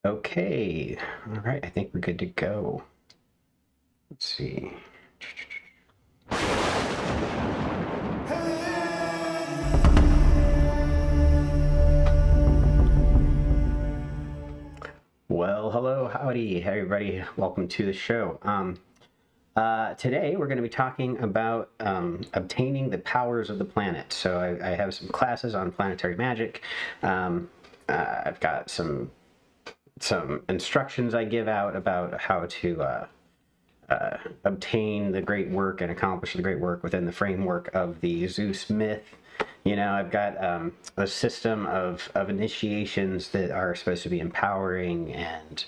Okay, all right, I think we're good to go. Let's see. Well, hello, howdy, everybody. Welcome to the show. Today we're going to be talking about obtaining the powers of the planet. So I have some classes on planetary magic. I've got some instructions I give out about how to obtain the great work and accomplish the great work within the framework of the Zeus myth. You know, I've got a system of initiations that are supposed to be empowering and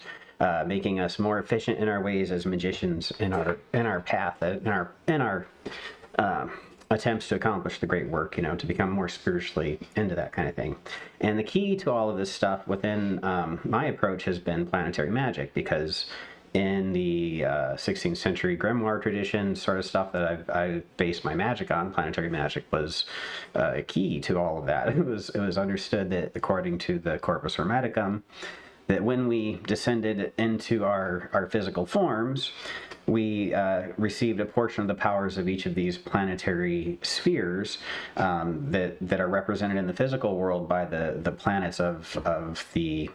making us more efficient in our ways as magicians in our path, in our attempts to accomplish the great work, you know, to become more spiritually into that kind of thing. And the key to all of this stuff within my approach has been planetary magic, because in the 16th century grimoire tradition sort of stuff that I based my magic on, planetary magic was key to all of that. It was understood that according to the Corpus Hermeticum, that when we descended into our physical forms, we received a portion of the powers of each of these planetary spheres that are represented in the physical world by the planets of the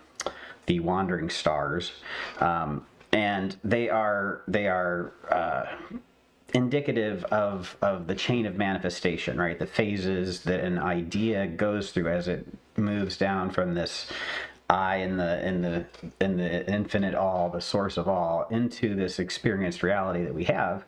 wandering stars. And they are indicative of the chain of manifestation, right? The phases that an idea goes through as it moves down from this I in the infinite all, the source of all, into this experienced reality that we have.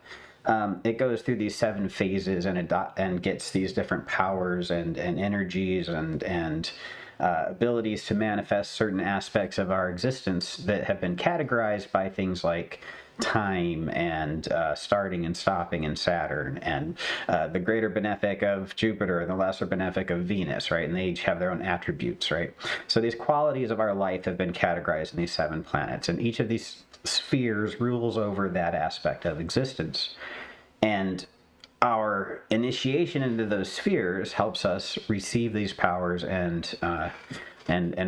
It goes through these 7 phases and gets these different powers and energies and abilities to manifest certain aspects of our existence that have been categorized by things like time and starting and stopping in Saturn, and the greater benefic of Jupiter and the lesser benefic of Venus, right? And they each have their own attributes, right? So these qualities of our life have been categorized in these 7 planets, and each of these spheres rules over that aspect of existence. And our initiation into those spheres helps us receive these powers and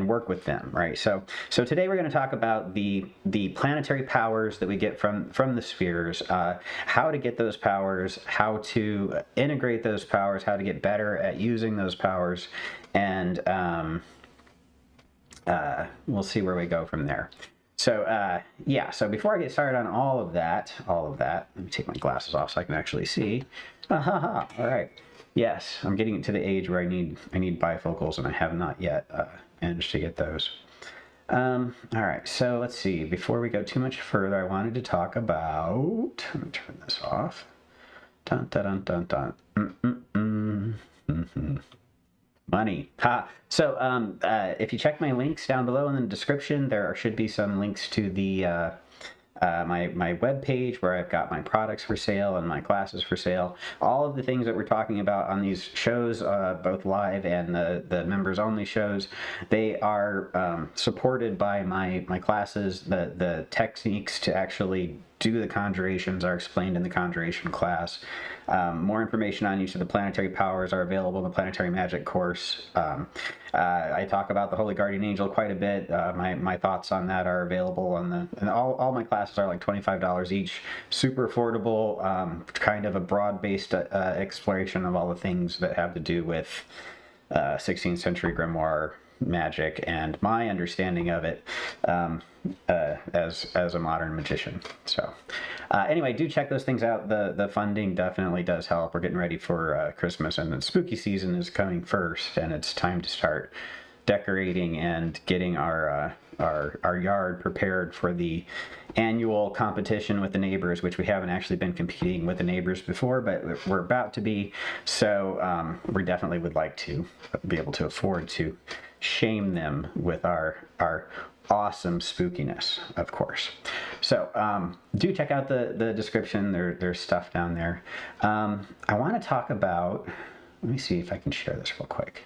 work with them, right? So today we're going to talk about the planetary powers that we get from the spheres, how to get those powers, how to integrate those powers, how to get better at using those powers, and we'll see where we go from there. So yeah, so before I get started on all of that, let me take my glasses off so I can actually see. All right. Yes, I'm getting to the age where I need bifocals, and I have not yet managed to get those. All right, so let's see. Before we go too much further, I wanted to talk about. Let me turn this off. Dun dun dun dun dun. Money. So if you check my links down below in the description, there should be some links to the my web page where I've got my products for sale and my classes for sale. All of the things that we're talking about on these shows, both live and the members only shows, they are supported by my classes. The techniques to actually do the conjurations are explained in the conjuration class. More information on each of the planetary powers are available in the planetary magic course. I talk about the Holy Guardian Angel quite a bit. My thoughts on that are available on and all my classes are like $25 each. Super affordable, kind of a broad-based exploration of all the things that have to do with 16th century grimoire magic and my understanding of it as a modern magician. So anyway, do check those things out. The funding definitely does help. We're getting ready for Christmas, and the spooky season is coming first, and it's time to start decorating and getting our yard prepared for the annual competition with the neighbors, which we haven't actually been competing with the neighbors before, but we're about to be. So we definitely would like to be able to afford to shame them with our awesome spookiness, of course. So do check out the description. There's stuff down there. I want to talk about, let me see if I can share this real quick.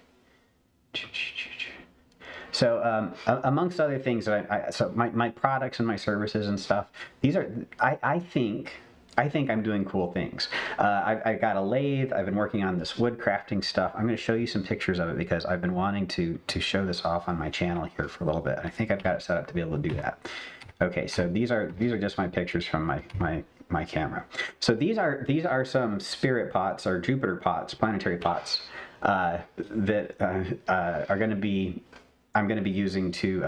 So amongst other things that so my products and my services and stuff, these are, I think I think I'm doing cool things. I've got a lathe. I've been working on this wood crafting stuff. I'm going to show you some pictures of it because I've been wanting to show this off on my channel here for a little bit. I think I've got it set up to be able to do that. Okay, so these are just my pictures from my camera. So these are some spirit pots or Jupiter pots, planetary pots that are going to be I'm going to be using to.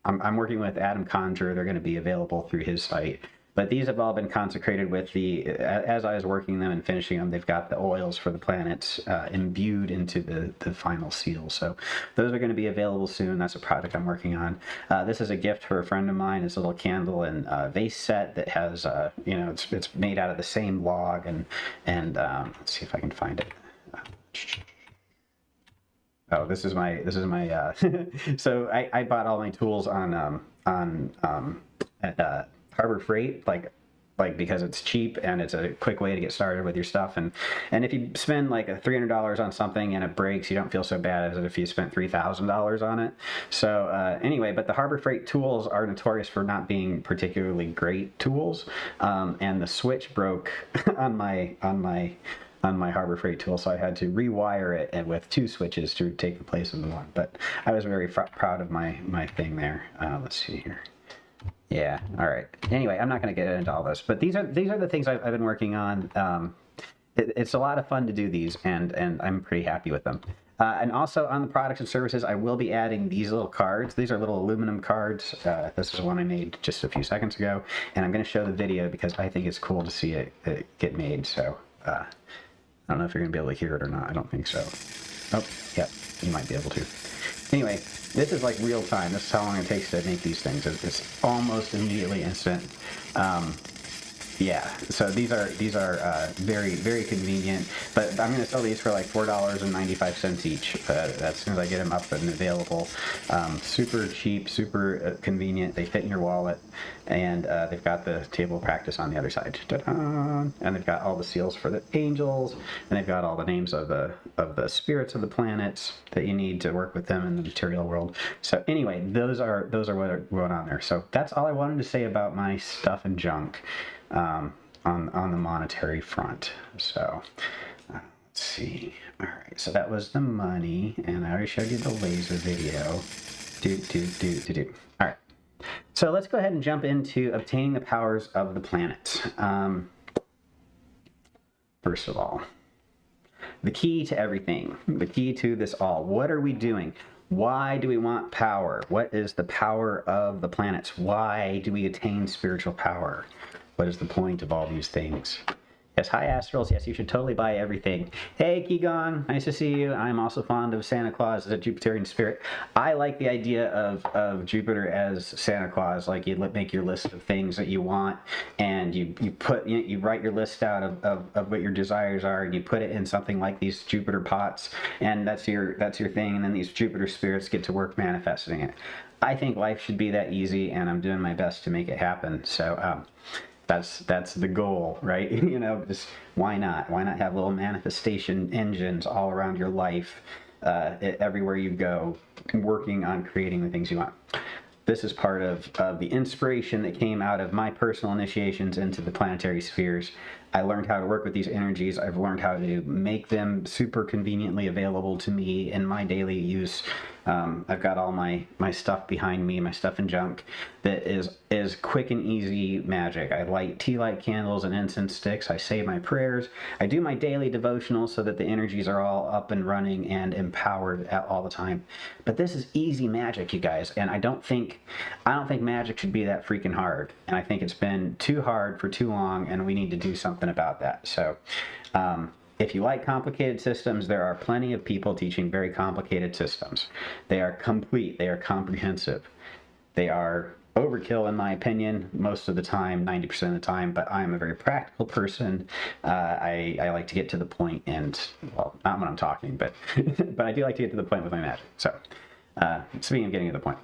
I'm working with Adam Conjure. They're going to be available through his site. But these have all been consecrated with as I was working them and finishing them, they've got the oils for the planets imbued into the final seal. So those are going to be available soon. That's a project I'm working on. This is a gift for a friend of mine. It's a little candle and vase set that has, it's made out of the same log. And let's see if I can find it. Oh, this is my so I bought all my tools on Harbor Freight, like because it's cheap and it's a quick way to get started with your stuff. And if you spend like $300 on something and it breaks, you don't feel so bad as if you spent $3,000 on it. So anyway, but the Harbor Freight tools are notorious for not being particularly great tools. And the switch broke on my Harbor Freight tool, so I had to rewire it and with 2 switches to take the place of the one. But I was very proud of my thing there. Let's see here. Yeah. All right. Anyway, I'm not going to get into all this, but these are the things I've been working on. It's a lot of fun to do these, and I'm pretty happy with them. And also on the products and services, I will be adding these little cards. These are little aluminum cards. This is one I made just a few seconds ago, and I'm going to show the video because I think it's cool to see it get made. So I don't know if you're going to be able to hear it or not. I don't think so. Oh, yeah, you might be able to. Anyway, this is like real time. This is how long it takes to make these things. It's almost immediately instant. Yeah, so these are very, very convenient, but I'm going to sell these for like $4.95 each as soon as I get them up and available. Super cheap, super convenient. They fit in your wallet, and they've got the table of practice on the other side. Ta-da! And they've got all the seals for the angels, and they've got all the names of the spirits of the planets that you need to work with them in the material world. So anyway, those are what are going on there. So that's all I wanted to say about my stuff and junk. On the monetary front. So let's see. All right, so that was the money, and I already showed you the laser video. All right, so let's go ahead and jump into obtaining the powers of the planets. First of all, the key to everything, the key to this all. What are we doing? Why do we want power? What is the power of the planets? Why do we attain spiritual power? What is the point of all these things? Yes, hi Astrals. Yes, you should totally buy everything. Hey Qigong, nice to see you. I'm also fond of Santa Claus as a Jupiterian spirit. I like the idea of Jupiter as Santa Claus. Like you make your list of things that you want, and you write your list out of what your desires are, and you put it in something like these Jupiter pots, and that's your thing. And then these Jupiter spirits get to work manifesting it. I think life should be that easy, and I'm doing my best to make it happen. So. That's the goal, right? You know, just why not? Why not have little manifestation engines all around your life, everywhere you go, working on creating the things you want. This is part of the inspiration that came out of my personal initiations into the planetary spheres. I learned how to work with these energies. I've learned how to make them super conveniently available to me in my daily use. I've got all my stuff behind me, my stuff and junk that is quick and easy magic. I light tea light candles and incense sticks. I say my prayers. I do my daily devotionals so that the energies are all up and running and empowered all the time. But this is easy magic, you guys, and I don't think magic should be that freaking hard. And I think it's been too hard for too long, and we need to do something about that. So if you like complicated systems, there are plenty of people teaching very complicated systems. They are complete, they are comprehensive. They are overkill in my opinion most of the time, 90% of the time, but I'm a very practical person. I like to get to the point, and well, not when I'm talking, but but I do like to get to the point with my magic. So speaking of getting to the point,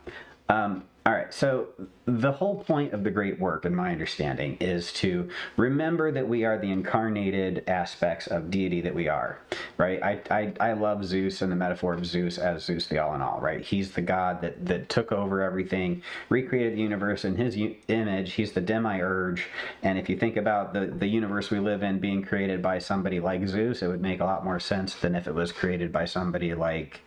all right, so the whole point of the great work, in my understanding, is to remember that we are the incarnated aspects of deity that we are. right? I love Zeus and the metaphor of Zeus as Zeus the all-in-all, right? He's the god that took over everything, recreated the universe in his image. He's the demiurge. And if you think about the universe we live in being created by somebody like Zeus, it would make a lot more sense than if it was created by somebody like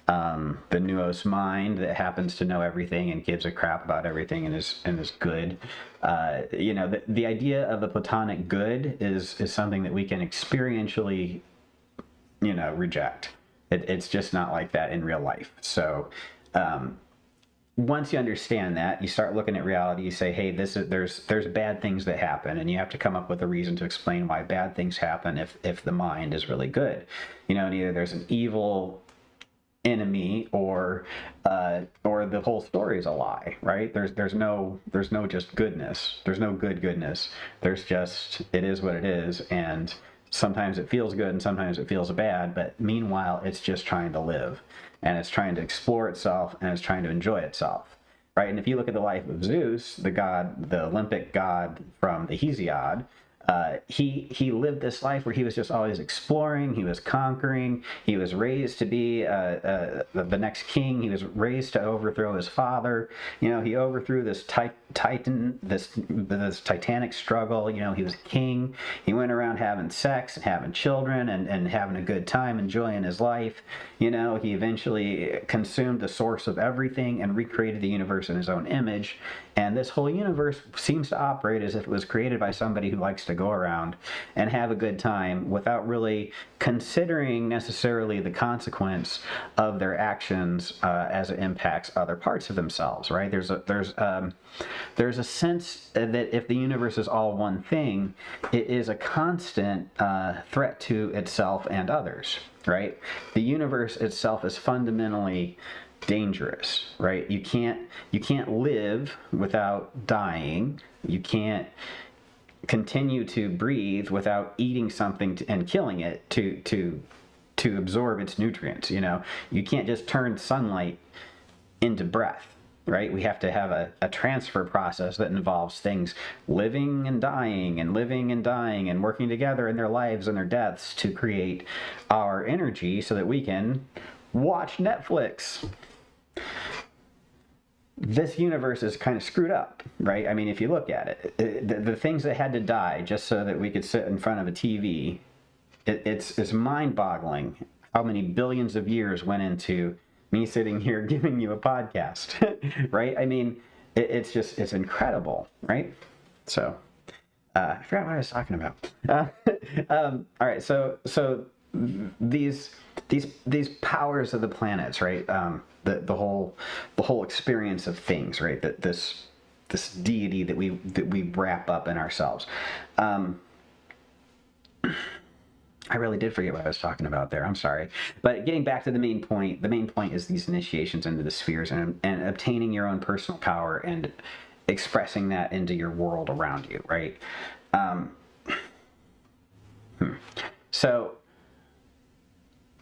the Nuos mind that happens to know everything and gives a crap about everything and is good. The idea of the Platonic good is something that we can experientially, reject. It's just not like that in real life. So once you understand that, you start looking at reality. You say, hey, there's bad things that happen, and you have to come up with a reason to explain why bad things happen if the mind is really good. And either there's an evil enemy or the whole story is a lie, right? There's no just goodness. There's no goodness. There's just, it is what it is, and sometimes it feels good and sometimes it feels bad, but meanwhile it's just trying to live, and it's trying to explore itself, and it's trying to enjoy itself, right? And if you look at the life of Zeus, the god, the Olympic god from the Hesiod, he lived this life where he was just always exploring, he was conquering, he was raised to be the next king, he was raised to overthrow his father. He overthrew this titan, this titanic struggle. He was king. He went around having sex and having children and having a good time, enjoying his life. He eventually consumed the source of everything and recreated the universe in his own image. And this whole universe seems to operate as if it was created by somebody who likes to go around and have a good time without really considering necessarily the consequence of their actions as it impacts other parts of themselves, right? There's a sense that if the universe is all one thing, it is a constant threat to itself and others, right? The universe itself is fundamentally dangerous, right? You can't live without dying. You can't continue to breathe without eating something and killing it to absorb its nutrients. You can't just turn sunlight into breath, right? We have to have a transfer process that involves things living and dying and working together in their lives and their deaths to create our energy so that we can watch Netflix. This universe is kind of screwed up, right? I mean, if you look at it, the things that had to die just so that we could sit in front of a TV, it's mind-boggling how many billions of years went into me sitting here giving you a podcast, right? I mean, it's incredible, right? So, I forgot what I was talking about. All right, so these powers of the planets, right? The whole experience of things, right? That this deity that we wrap up in ourselves. I really did forget what I was talking about there. I'm sorry. But getting back to the main point is these initiations into the spheres and obtaining your own personal power and expressing that into your world around you, right? So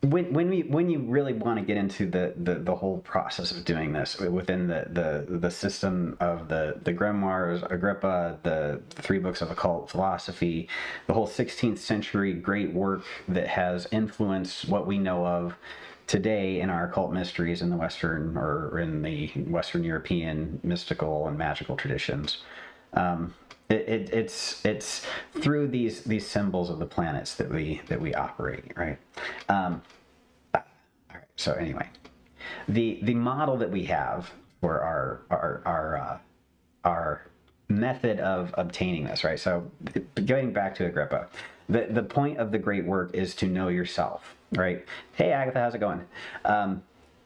when you really want to get into the whole process of doing this within the system of the grimoires, Agrippa, the 3 books of occult philosophy, the whole 16th century great work that has influenced what we know of today in our occult mysteries in the Western or in the Western European mystical and magical traditions. It's through these symbols of the planets that we operate, right? All right. So anyway, the model that we have for our method of obtaining this, right? So going back to Agrippa, the point of the great work is to know yourself, right? Hey, Agatha, how's it going?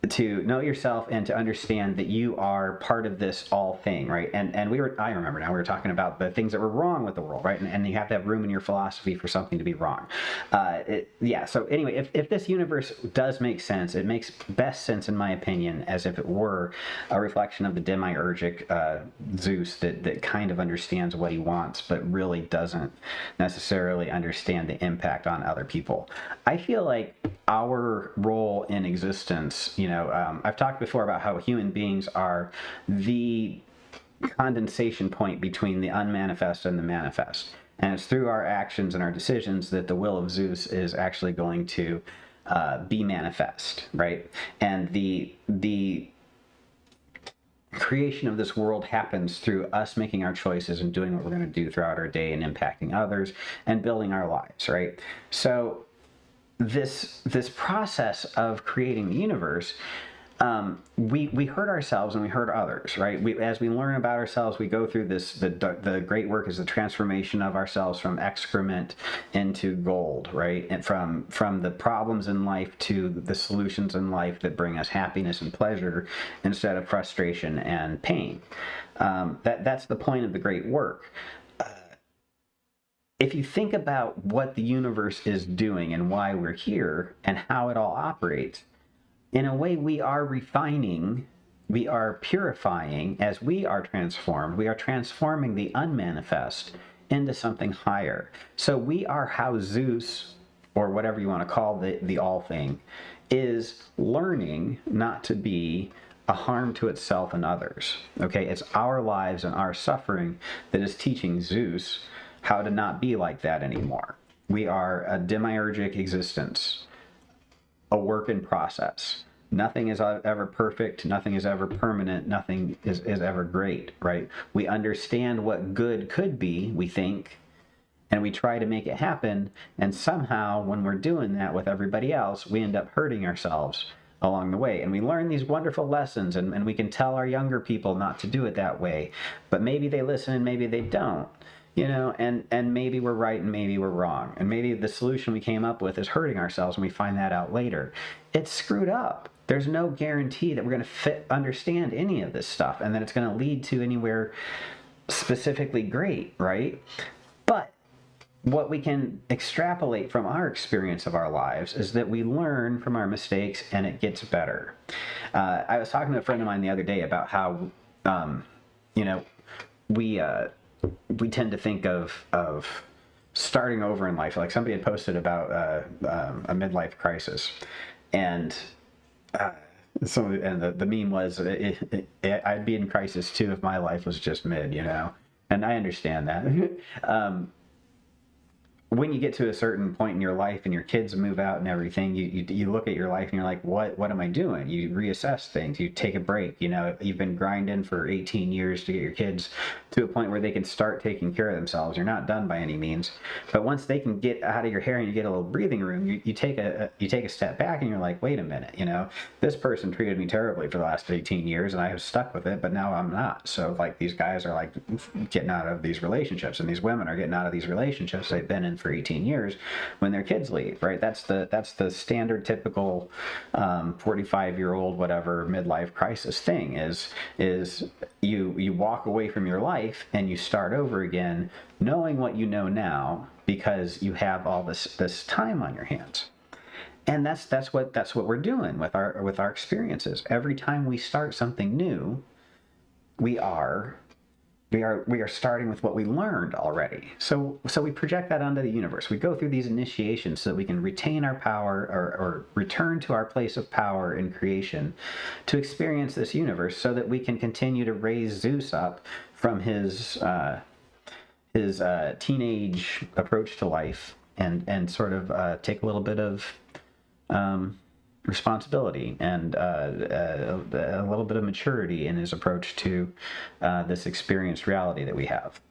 To know yourself and to understand that you are part of this all thing, right? And I remember now, we were talking about the things that were wrong with the world, right? And you have to have room in your philosophy for something to be wrong. So anyway, if this universe does make sense, it makes best sense, in my opinion, as if it were a reflection of the demiurgic Zeus that kind of understands what he wants, but really doesn't necessarily understand the impact on other people. I feel like our role in existence, I've talked before about how human beings are the condensation point between the unmanifest and the manifest, And it's through our actions and our decisions that the will of Zeus is actually going to be manifest, right? And the creation of this world happens through us making our choices and doing what we're going to do throughout our day and impacting others and building our lives, right? So this process of creating the universe, we hurt ourselves and we hurt others, right? As we learn about ourselves, we go through this. The great work is the transformation of ourselves from excrement into gold, right? And from the problems in life to the solutions in life that bring us happiness and pleasure instead of frustration and pain. That's the point of the great work. If you think about what the universe is doing and why we're here and how it all operates, in a way, we are refining, we are purifying as we are transformed. We are transforming the unmanifest into something higher. So we are how Zeus, or whatever you want to call the all thing, is learning not to be a harm to itself and others. Okay, it's our lives and our suffering that is teaching Zeus how to not be like that anymore. We are a demiurgic existence, a work in process. Nothing is ever perfect. Nothing is ever permanent. Nothing is ever great, right? We understand what good could be, we think, and we try to make it happen. And somehow, when we're doing that with everybody else, we end up hurting ourselves along the way. And we learn these wonderful lessons, and we can tell our younger people not to do it that way. But maybe they listen and maybe they don't. You know, and maybe we're right and maybe we're wrong. And maybe the solution we came up with is hurting ourselves and we find that out later. It's screwed up. There's no guarantee that we're going to understand any of this stuff and that it's going to lead to anywhere specifically great, right? But what we can extrapolate from our experience of our lives is that we learn from our mistakes and it gets better. I was talking to a friend of mine the other day about how, we tend to think of starting over in life. Like somebody had posted about a midlife crisis, and the meme was, I'd be in crisis too if my life was just mid, and I understand that. When you get to a certain point in your life and your kids move out and everything, you look at your life and you're like, what am I doing? You reassess things. You take a break. You've been grinding for 18 years to get your kids to a point where they can start taking care of themselves. You're not done by any means, but once they can get out of your hair and you get a little breathing room, you take a step back and you're like, wait a minute, this person treated me terribly for the last 18 years and I have stuck with it, but now I'm not. So like these guys are like getting out of these relationships, and these women are getting out of these relationships they've been in for 18 years when their kids leave, right? That's the standard typical 45-year-old whatever midlife crisis thing is you walk away from your life and you start over again, knowing what you know now because you have all this time on your hands. And that's what we're doing with our experiences. Every time we start something new, we are starting with what we learned already. So we project that onto the universe. We go through these initiations so that we can retain our power or return to our place of power in creation to experience this universe so that we can continue to raise Zeus up from his teenage approach to life and sort of take a little bit of responsibility and a little bit of maturity in his approach to this experienced reality that we have,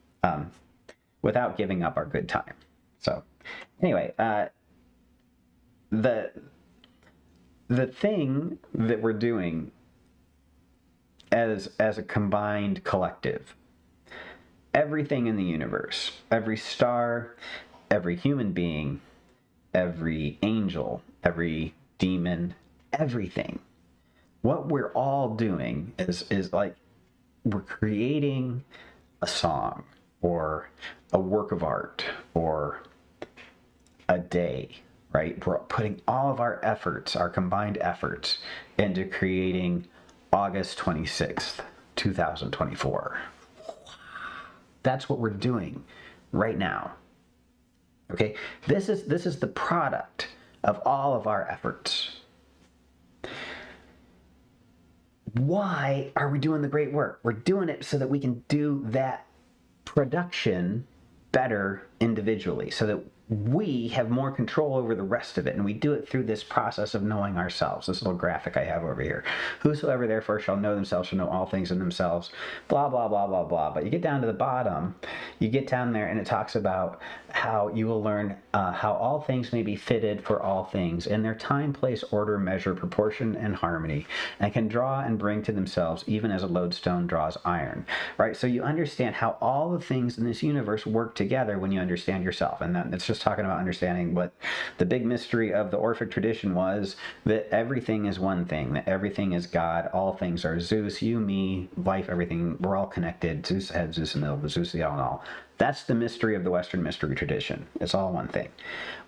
without giving up our good time. So anyway, the thing that we're doing as a combined collective, everything in the universe, every star, every human being, every angel, every demon, everything. What we're all doing is like we're creating a song or a work of art or a day, right? We're putting all of our efforts, our combined efforts, into creating August 26th, 2024. That's what we're doing right now. Okay? This is the product of all of our efforts. Why are we doing the great work? We're doing it so that we can do that production better individually, so that we have more control over the rest of it, and we do it through this process of knowing ourselves. This little graphic I have over here. Whosoever therefore shall know themselves shall know all things in themselves, blah, blah, blah, blah, blah. But you get down to the bottom, you get down there, and it talks about how you will learn how all things may be fitted for all things in their time, place, order, measure, proportion, and harmony, and can draw and bring to themselves even as a lodestone draws iron, right? So you understand how all the things in this universe work together when you understand yourself. And it's just talking about understanding what the big mystery of the Orphic tradition was, that everything is one thing, that everything is God, all things are Zeus, you, me, life, everything, we're all connected. Zeus head, Zeus in the middle, Zeus the all in all. That's the mystery of the Western mystery tradition. It's all one thing.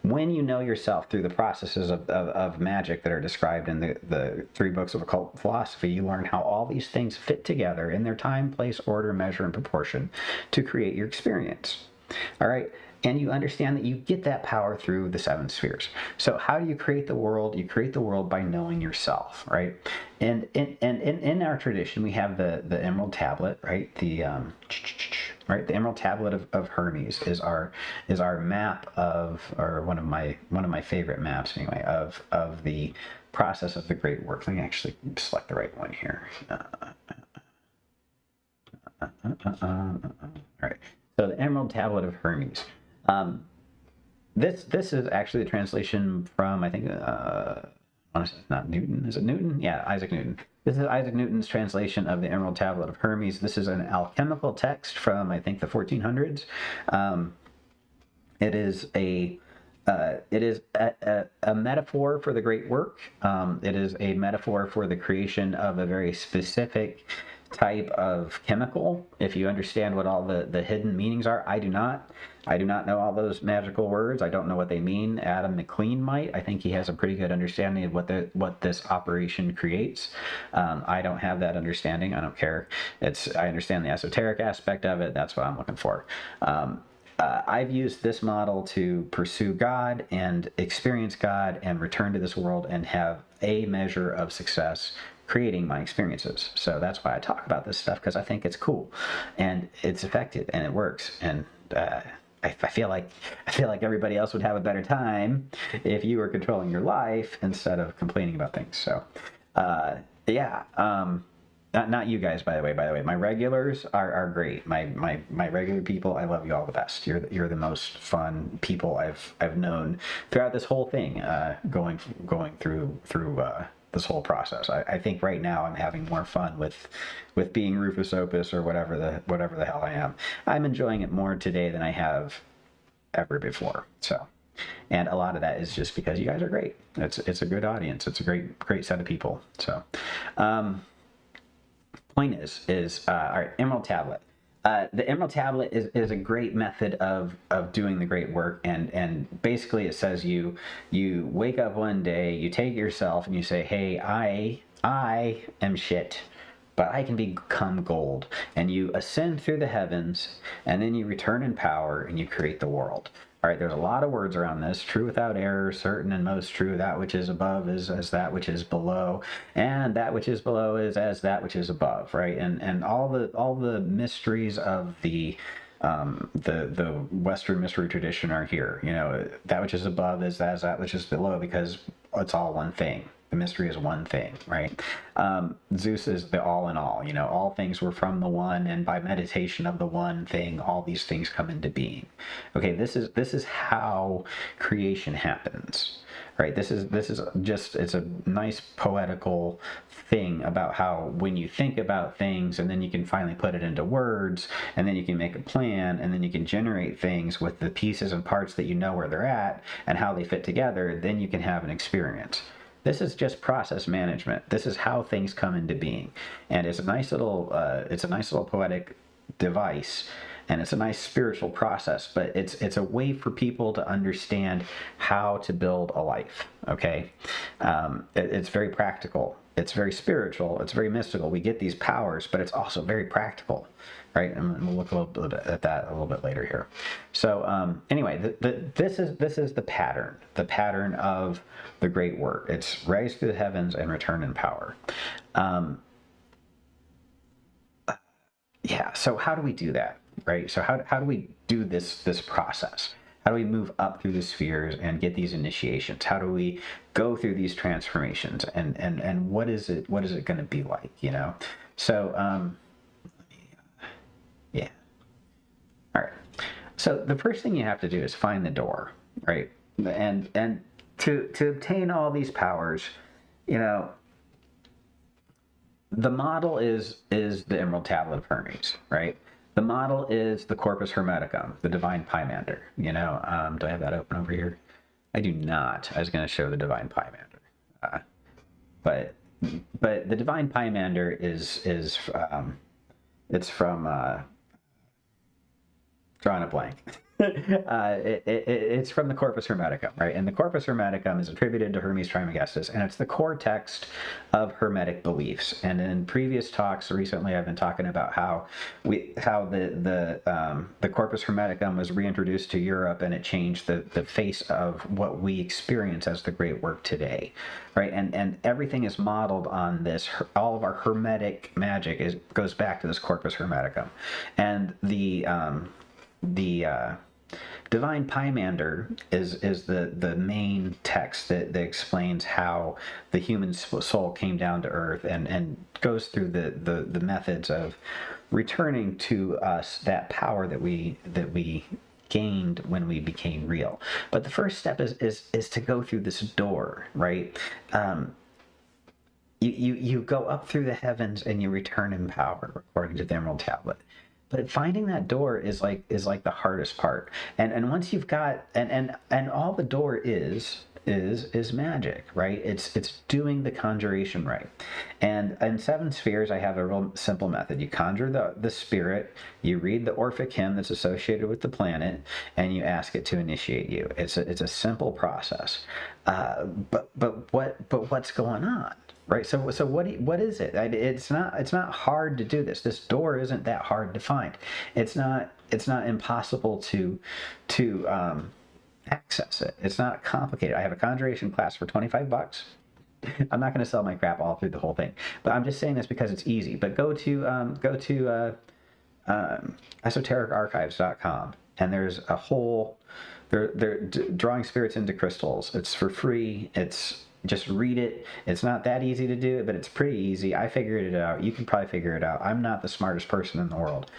When you know yourself through the processes of magic that are described in the 3 books of occult philosophy, you learn how all these things fit together in their time, place, order, measure, and proportion to create your experience. All right? And you understand that you get that power through the 7 spheres. So how do you create the world? You create the world by knowing yourself, right? And in our tradition, we have the Emerald Tablet, right? The Emerald Tablet of Hermes is our map of, or one of my favorite maps anyway, of the process of the Great Work. Let me actually select the right one here. All right. So the Emerald Tablet of Hermes. This is actually the translation from, I think, it's not Newton. Is it Newton? Yeah, Isaac Newton. This is Isaac Newton's translation of the Emerald Tablet of Hermes. This is an alchemical text from, I think, the 1400s. It is a metaphor for the Great Work. It is a metaphor for the creation of a very specific type of chemical. If you understand what all the hidden meanings are, I do not know all those magical words. I don't know what they mean. Adam McLean might. I think he has a pretty good understanding of what this operation creates. I don't have that understanding. I don't care. I understand the esoteric aspect of it. That's what I'm looking for. I've used this model to pursue God and experience God and return to this world and have a measure of success creating my experiences. So that's why I talk about this stuff, because I think it's cool and it's effective and it works. And I feel like everybody else would have a better time if you were controlling your life instead of complaining about things. So yeah. Not you guys, by the way. My regulars are great. My regular people, I love you all the best. You're the most fun people I've known throughout this whole thing, going through this whole process. I think right now I'm having more fun with being Rufus Opus or whatever the hell I am. I'm enjoying it more today than I have ever before. So, and a lot of that is just because you guys are great. It's a good audience. It's a great set of people. So, point is all right, Emerald Tablet. The Emerald Tablet is a great method of doing the great work, and basically it says you wake up one day, you take yourself and you say, hey, I am shit, but I can become gold, and you ascend through the heavens, and then you return in power and you create the world. All right, there's a lot of words around this. True without error, certain and most true. That which is above is as that which is below, and that which is below is as that which is above. Right, and all the mysteries of the Western mystery tradition are here. You know, that which is above is as that which is below, because it's all one thing. The mystery is one thing, right? Zeus is the all in all. You know, all things were from the one, and by meditation of the one thing, all these things come into being. Okay, this is how creation happens, right? This is just, it's a nice poetical thing about how when you think about things, and then you can finally put it into words, and then you can make a plan, and then you can generate things with the pieces and parts that you know where they're at and how they fit together. Then you can have an experience. This is just process management. This is how things come into being, and it's a nice little poetic device, and it's a nice spiritual process. But it's a way for people to understand how to build a life. Okay, it's very practical. It's very spiritual. It's very mystical. We get these powers, but it's also very practical. Right, and we'll look a little bit at that a little bit later here. So anyway, this is the pattern of the great work. It's rise through the heavens and return in power. Yeah. So how do we do that? right? So how do we do this process? How do we move up through the spheres and get these initiations? How do we go through these transformations? And what is it going to be like, you know? So, yeah. All right. So the first thing you have to do is find the door, right? And to obtain all these powers, you know, the model is the Emerald Tablet of Hermes, right? The model is the Corpus Hermeticum, the Divine Pander. You know, do I have that open over here? I do not. I was going to show the Divine Pander, but the Divine Pander is it's from drawing a blank. It's from the Corpus Hermeticum, right? And the Corpus Hermeticum is attributed to Hermes Trismegistus, and it's the core text of Hermetic beliefs. And in previous talks recently, I've been talking about how the Corpus Hermeticum was reintroduced to Europe, and it changed the face of what we experience as the Great Work today, right? And everything is modeled on this. All of our Hermetic magic goes back to this Corpus Hermeticum, and the Divine Pander is the main text that explains how the human soul came down to earth and goes through the methods of returning to us that power that we gained when we became real. But the first step is to go through this door, right? You go up through the heavens and you return in power, according to the Emerald Tablet. But finding that door is like the hardest part. And once you've got and all the door is magic, right? It's doing the conjuration right. And in 7 spheres, I have a real simple method. You conjure the spirit, you read the Orphic hymn that's associated with the planet, and you ask it to initiate you. It's a simple process. But what's going on? Right. So what is it? It's not hard to do this. This door isn't that hard to find. It's not impossible to access it. It's not complicated. I have a conjuration class for $25. I'm not going to sell my crap all through the whole thing, but I'm just saying this because it's easy. But go to esotericarchives.com, and there's a whole they're drawing spirits into crystals. It's for free. Just read it. It's not that easy to do it, but it's pretty easy. I figured it out. You can probably figure it out. I'm not the smartest person in the world.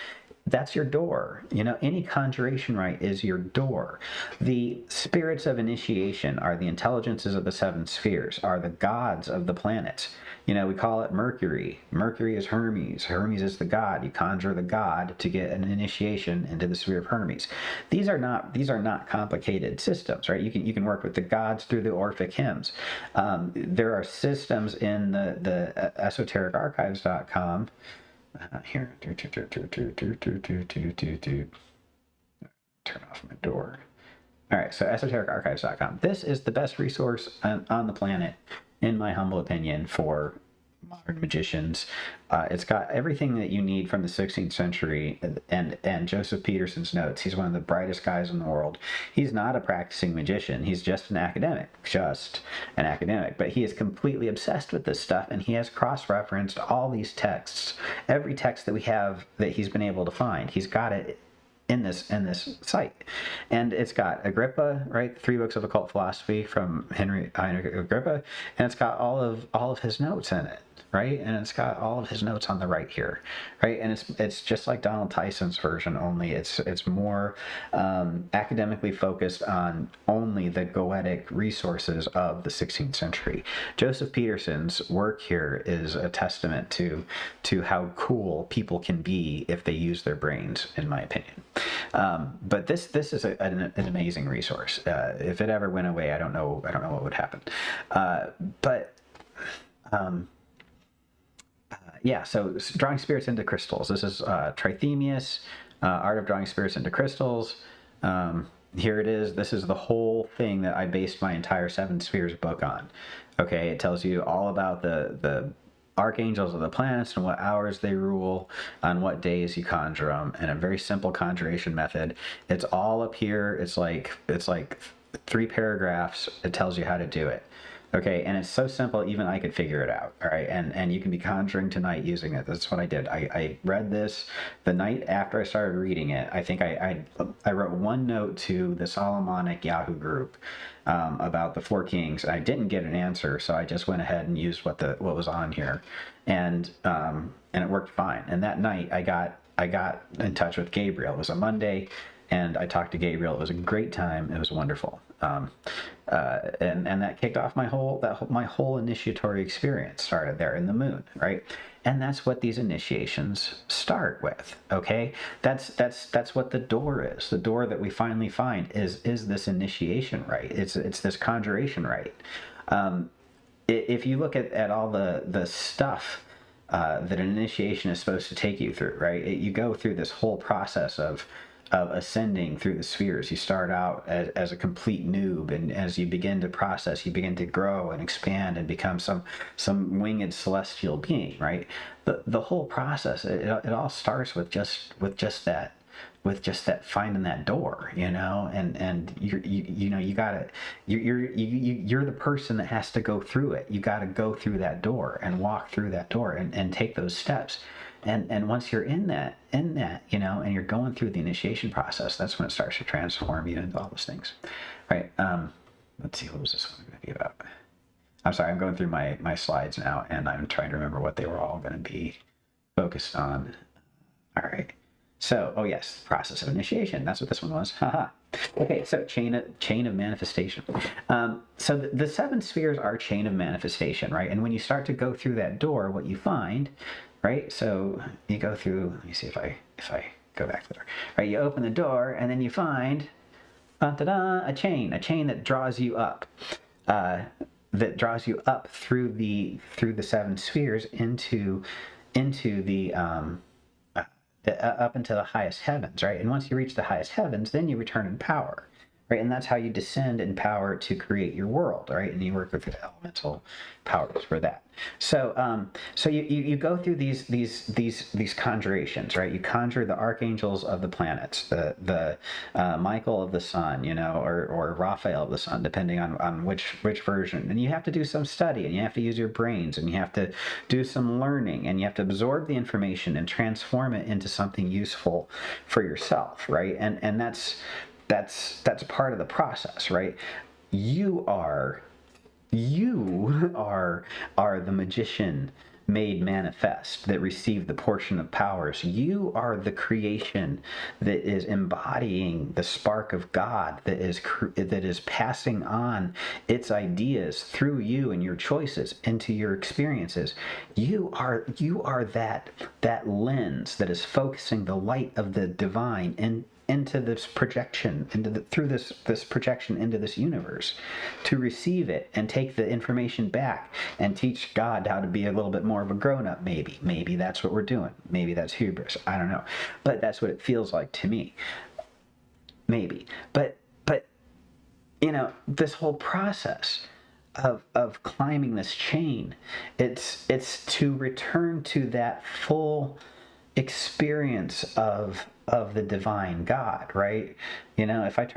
That's your door. You know, any conjuration rite is your door. The spirits of initiation are the intelligences of the 7 spheres, are the gods of the planets. You know, we call it Mercury. Mercury is Hermes. Hermes is the god. You conjure the god to get an initiation into the sphere of Hermes. These are not complicated systems, right? You can work with the gods through the Orphic hymns. There are systems in the esotericarchives.com. Here, turn off my door. All right, so esotericarchives.com. This is the best resource on the planet, in my humble opinion, for modern magicians. It's got everything that you need from the 16th century and Joseph Peterson's notes. He's one of the brightest guys in the world. He's not a practicing magician. He's just an academic, but he is completely obsessed with this stuff, and he has cross-referenced all these texts. Every text that we have that he's been able to find, he's got it in this site. And it's got Agrippa, right? 3 books of occult philosophy from Heinrich Agrippa, and it's got all of his notes in it, right? And it's got all of his notes on the right here, right? And it's just like Donald Tyson's version, only it's more academically focused on only the goetic resources of the 16th century. Joseph Peterson's work here is a testament to how cool people can be if they use their brains, in my opinion. But this is an amazing resource. If it ever went away, I don't know what would happen. Yeah, so drawing spirits into crystals. This is Trithemius, Art of Drawing Spirits into Crystals. Here it is. This is the whole thing that I based my entire 7 Spheres book on. Okay, it tells you all about the archangels of the planets and what hours they rule, on what days you conjure them, and a very simple conjuration method. It's all up here. It's like 3 paragraphs. It tells you how to do it. Okay, and it's so simple, even I could figure it out. All right, and you can be conjuring tonight using it. That's what I did. I read this the night after I started reading it. I think I wrote one note to the Solomonic Yahoo group about the four kings. I didn't get an answer, so I just went ahead and used what was on here, and it worked fine. And that night I got in touch with Gabriel. It was a Monday, and I talked to Gabriel. It was a great time. It was wonderful. And that kicked off my whole initiatory experience. Started there in the moon, right? And that's what these initiations start with. Okay, that's what the door is. The door that we finally find is this initiation rite. It's this conjuration rite. If you look at all the stuff that an initiation is supposed to take you through, right? You go through this whole process of ascending through the spheres. You start out as a complete noob, and as you begin to process, you begin to grow and expand and become some winged celestial being, right? The whole process, it all starts with just that finding that door, and you're the person that has to go through it. You got to go through that door and walk through that door and take those steps. And once you're in that, and you're going through the initiation process, that's when it starts to transform you into all those things, right? Let's see, what was this one going to be about? I'm sorry, I'm going through my slides now, and I'm trying to remember what they were all going to be focused on. All right. So, oh yes, process of initiation. That's what this one was. Haha. Okay, so chain of manifestation. So the seven spheres are chain of manifestation, right? And when you start to go through that door, what you find, right? So you go through. Let me see if I go back to the door. Right, you open the door, and then you find, a chain that draws you up. Through the seven spheres into the up into the highest heavens, right? And once you reach the highest heavens, then you return in power, right? And that's how you descend in power to create your world, right? And you work with the elemental powers for that. So, so you go through these conjurations, right? You conjure the archangels of the planets, the Michael of the sun, or Raphael of the sun, depending on which version. And you have to do some study, and you have to use your brains, and you have to do some learning, and you have to absorb the information and transform it into something useful for yourself, right? And that's part of the process, right? You are the magician made manifest that received the portion of powers. You are the creation that is embodying the spark of God, that is passing on its ideas through you and your choices into your experiences. You are that lens that is focusing the light of the divine into this projection, through this projection into this universe, to receive it and take the information back and teach God how to be a little bit more of a grown-up. Maybe that's what we're doing. Maybe that's hubris. I don't know, but that's what it feels like to me. Maybe, but this whole process of climbing this chain, it's to return to that full experience of the divine God, right? If I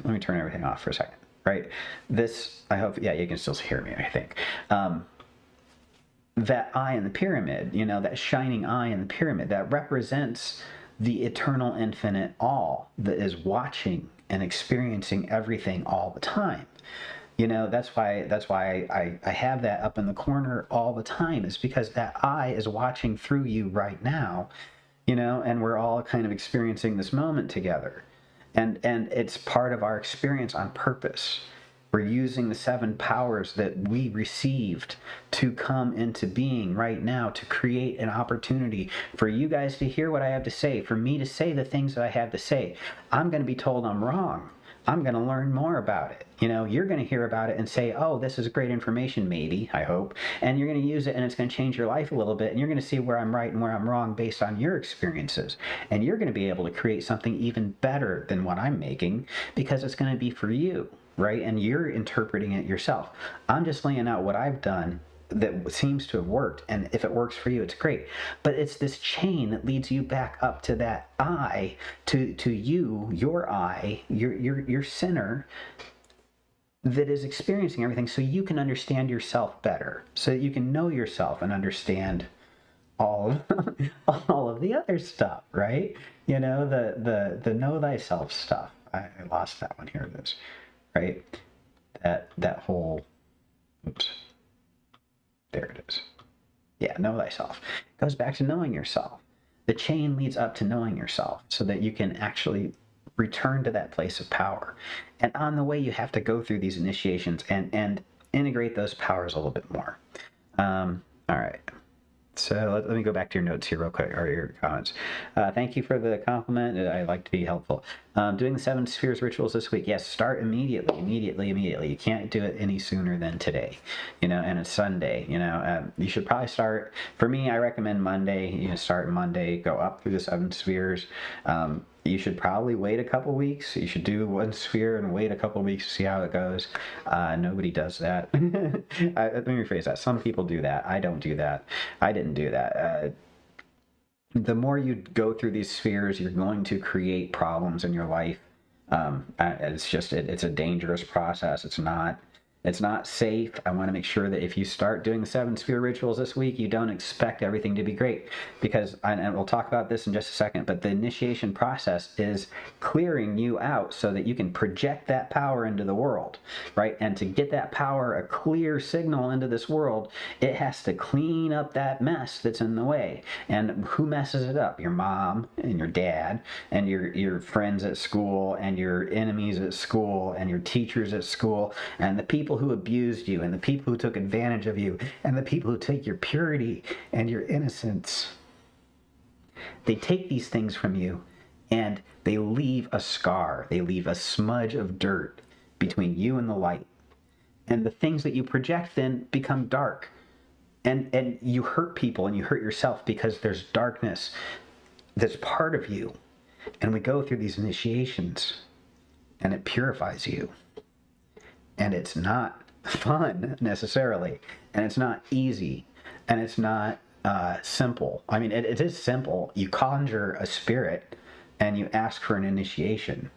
let me turn everything off for a second, right? This, I hope, yeah, you can still hear me, I think. That eye in the pyramid, that shining eye in the pyramid, that represents the eternal infinite all that is watching and experiencing everything all the time. That's why I have that up in the corner all the time, is because that eye is watching through you right now, and we're all kind of experiencing this moment together. And it's part of our experience on purpose. We're using the seven powers that we received to come into being right now, to create an opportunity for you guys to hear what I have to say, for me to say the things that I have to say. I'm going to be told I'm wrong. I'm going to learn more about it. You're going to hear about it and say, oh, this is great information, maybe, I hope. And you're going to use it, and it's going to change your life a little bit. And you're going to see where I'm right and where I'm wrong based on your experiences. And you're going to be able to create something even better than what I'm making, because it's going to be for you, right? And you're interpreting it yourself. I'm just laying out what I've done that seems to have worked, and if it works for you, it's great. But it's this chain that leads you back up to that eye, to you, your eye, your center, that is experiencing everything, so you can understand yourself better, so that you can know yourself and understand all of, all of the other stuff, right? You know, the know thyself stuff. I lost that one. Here it is, right? That whole, oops, there it is. Yeah, know thyself. It goes back to knowing yourself. The chain leads up to knowing yourself so that you can actually return to that place of power. And on the way, you have to go through these initiations and integrate those powers a little bit more. All right. So let me go back to your notes here real quick, or your comments. Thank you for the compliment. I like to be helpful. Doing the 7 spheres rituals this week. Yes, start immediately. You can't do it any sooner than today, you know, and it's Sunday, you know. You should probably start, for me, I recommend Monday. You know, start Monday, go up through the 7 spheres. You should probably wait a couple weeks. You should do 1 sphere and wait a couple weeks to see how it goes. Nobody does that. Let me rephrase that. Some people do that. I don't do that. I didn't do that. The more you go through these spheres, you're going to create problems in your life. It's a dangerous process. It's not safe. I want to make sure that if you start doing the 7 sphere rituals this week, you don't expect everything to be great, because, and we'll talk about this in just a second, but the initiation process is clearing you out so that you can project that power into the world, right? And to get that power, a clear signal into this world, it has to clean up that mess that's in the way. And who messes it up? Your mom and your dad and your friends at school and your enemies at school and your teachers at school and the people who abused you and the people who took advantage of you and the people who take your purity and your innocence. They take these things from you and they leave a scar. They leave a smudge of dirt between you and the light. And the things that you project then become dark. And you hurt people and you hurt yourself because there's darkness that's part of you. And we go through these initiations and it purifies you. And it's not fun necessarily, and it's not easy, and it's not simple. I mean, it is simple. You conjure a spirit and you ask for an initiation.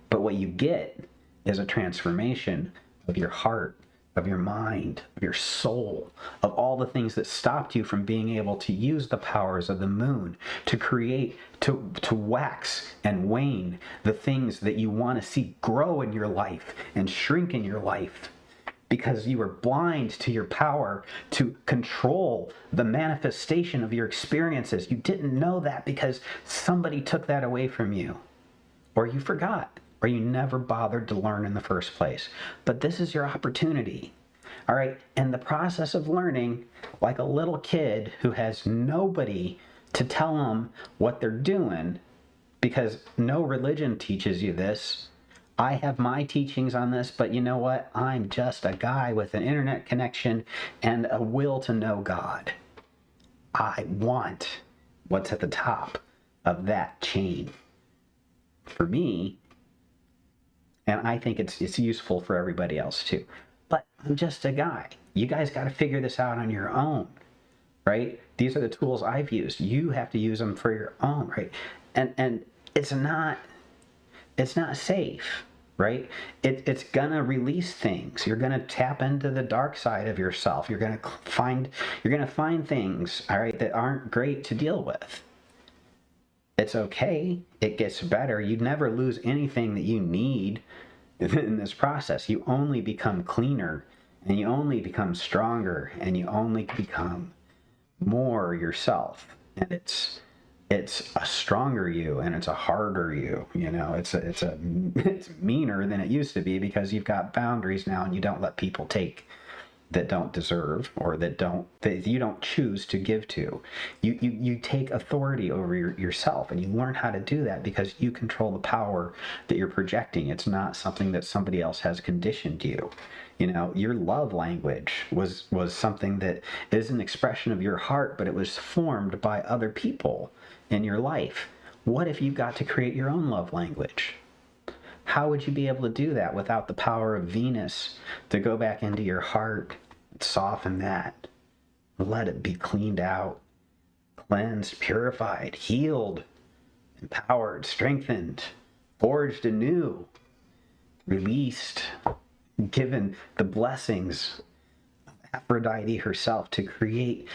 But what you get is a transformation of your heart, of your mind, of your soul, of all the things that stopped you from being able to use the powers of the moon to create, to wax and wane the things that you want to see grow in your life and shrink in your life, because you were blind to your power to control the manifestation of your experiences. You didn't know that because somebody took that away from you, or you forgot, or you never bothered to learn in the first place. But this is your opportunity, all right? And the process of learning, like a little kid who has nobody to tell them what they're doing, because no religion teaches you this. I have my teachings on this, but you know what? I'm just a guy with an internet connection and a will to know God. I want what's at the top of that chain. For me, and I think it's useful for everybody else too. But I'm just a guy. You guys got to figure this out on your own, right? These are the tools I've used. You have to use them for your own, right? And it's not safe, right? It's gonna release things. You're gonna tap into the dark side of yourself. You're gonna find things, all right, that aren't great to deal with. It's okay. It gets better. You never lose anything that you need in this process. You only become cleaner, and you only become stronger, and you only become more yourself. And it's a stronger you, and it's a harder you. You know, it's meaner than it used to be because you've got boundaries now, and you don't let people take that don't deserve, or that you don't choose to give to. You take authority over yourself, and you learn how to do that because you control the power that you're projecting. It's not something that somebody else has conditioned you. You know, your love language was something that is an expression of your heart, but it was formed by other people in your life. What if you got to create your own love language? How would you be able to do that without the power of Venus to go back into your heart, soften that, let it be cleaned out, cleansed, purified, healed, empowered, strengthened, forged anew? released, given the blessings of Aphrodite herself to create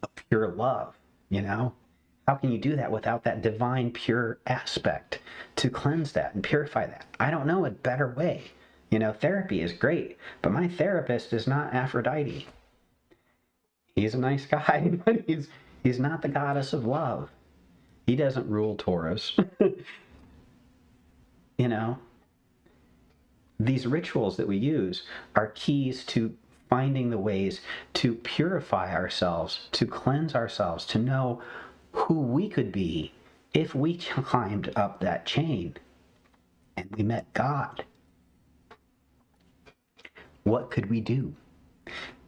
a pure love, you know? How can you do that without that divine pure aspect to cleanse that and purify that? I don't know a better way. You know, therapy is great, but my therapist is not Aphrodite. He's a nice guy, but he's not the goddess of love. He doesn't rule Taurus. You know, these rituals that we use are keys to finding the ways to purify ourselves, to cleanse ourselves, to know who we could be if we climbed up that chain and we met God. What could we do?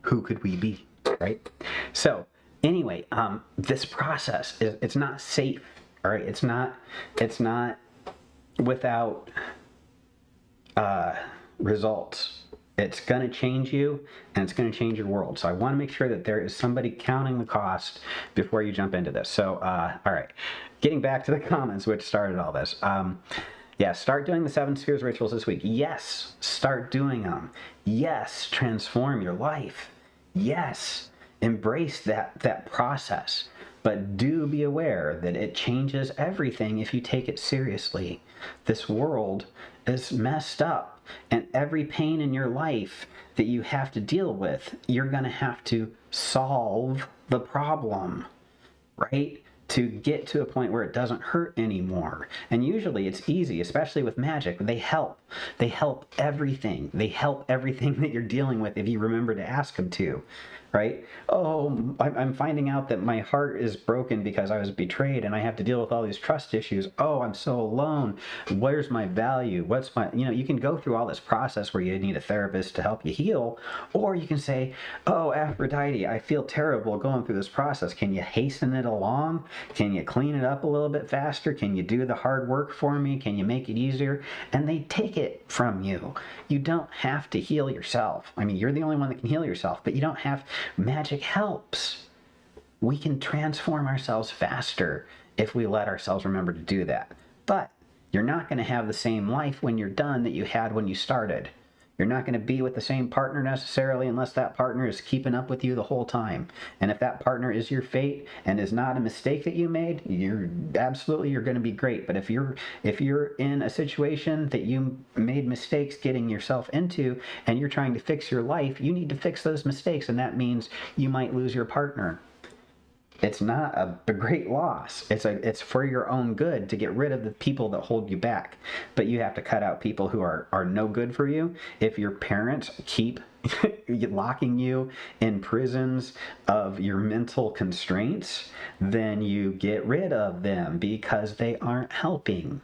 Who could we be, right? So anyway, this process it's not safe, all right? It's not without results. It's going to change you, and it's going to change your world. So I want to make sure that there is somebody counting the cost before you jump into this. So, all right, getting back to the comments, which started all this. Yeah, start doing the 7 spheres rituals this week. Yes, start doing them. Yes, transform your life. Yes, embrace that process. But do be aware that it changes everything if you take it seriously. This world is messed up. And every pain in your life that you have to deal with, you're going to have to solve the problem, right? To get to a point where it doesn't hurt anymore. And usually it's easy, especially with magic. They help. They help everything. They help everything that you're dealing with if you remember to ask them to, right? Oh, I'm finding out that my heart is broken because I was betrayed and I have to deal with all these trust issues. Oh, I'm so alone. Where's my value? What's my, you know, you can go through all this process where you need a therapist to help you heal, or you can say, oh, Aphrodite, I feel terrible going through this process. Can you hasten it along? Can you clean it up a little bit faster? Can you do the hard work for me? Can you make it easier? And they take it from you. You don't have to heal yourself. I mean, you're the only one that can heal yourself, but you don't have. Magic helps. We can transform ourselves faster if we let ourselves remember to do that. But you're not going to have the same life when you're done that you had when you started. You're not going to be with the same partner necessarily unless that partner is keeping up with you the whole time. And if that partner is your fate and is not a mistake that you made, you're going to be great. But if you're in a situation that you made mistakes getting yourself into and you're trying to fix your life, you need to fix those mistakes, and that means you might lose your partner. It's not a great loss. It's for your own good to get rid of the people that hold you back. But you have to cut out people who are no good for you. If your parents keep locking you in prisons of your mental constraints, then you get rid of them because they aren't helping.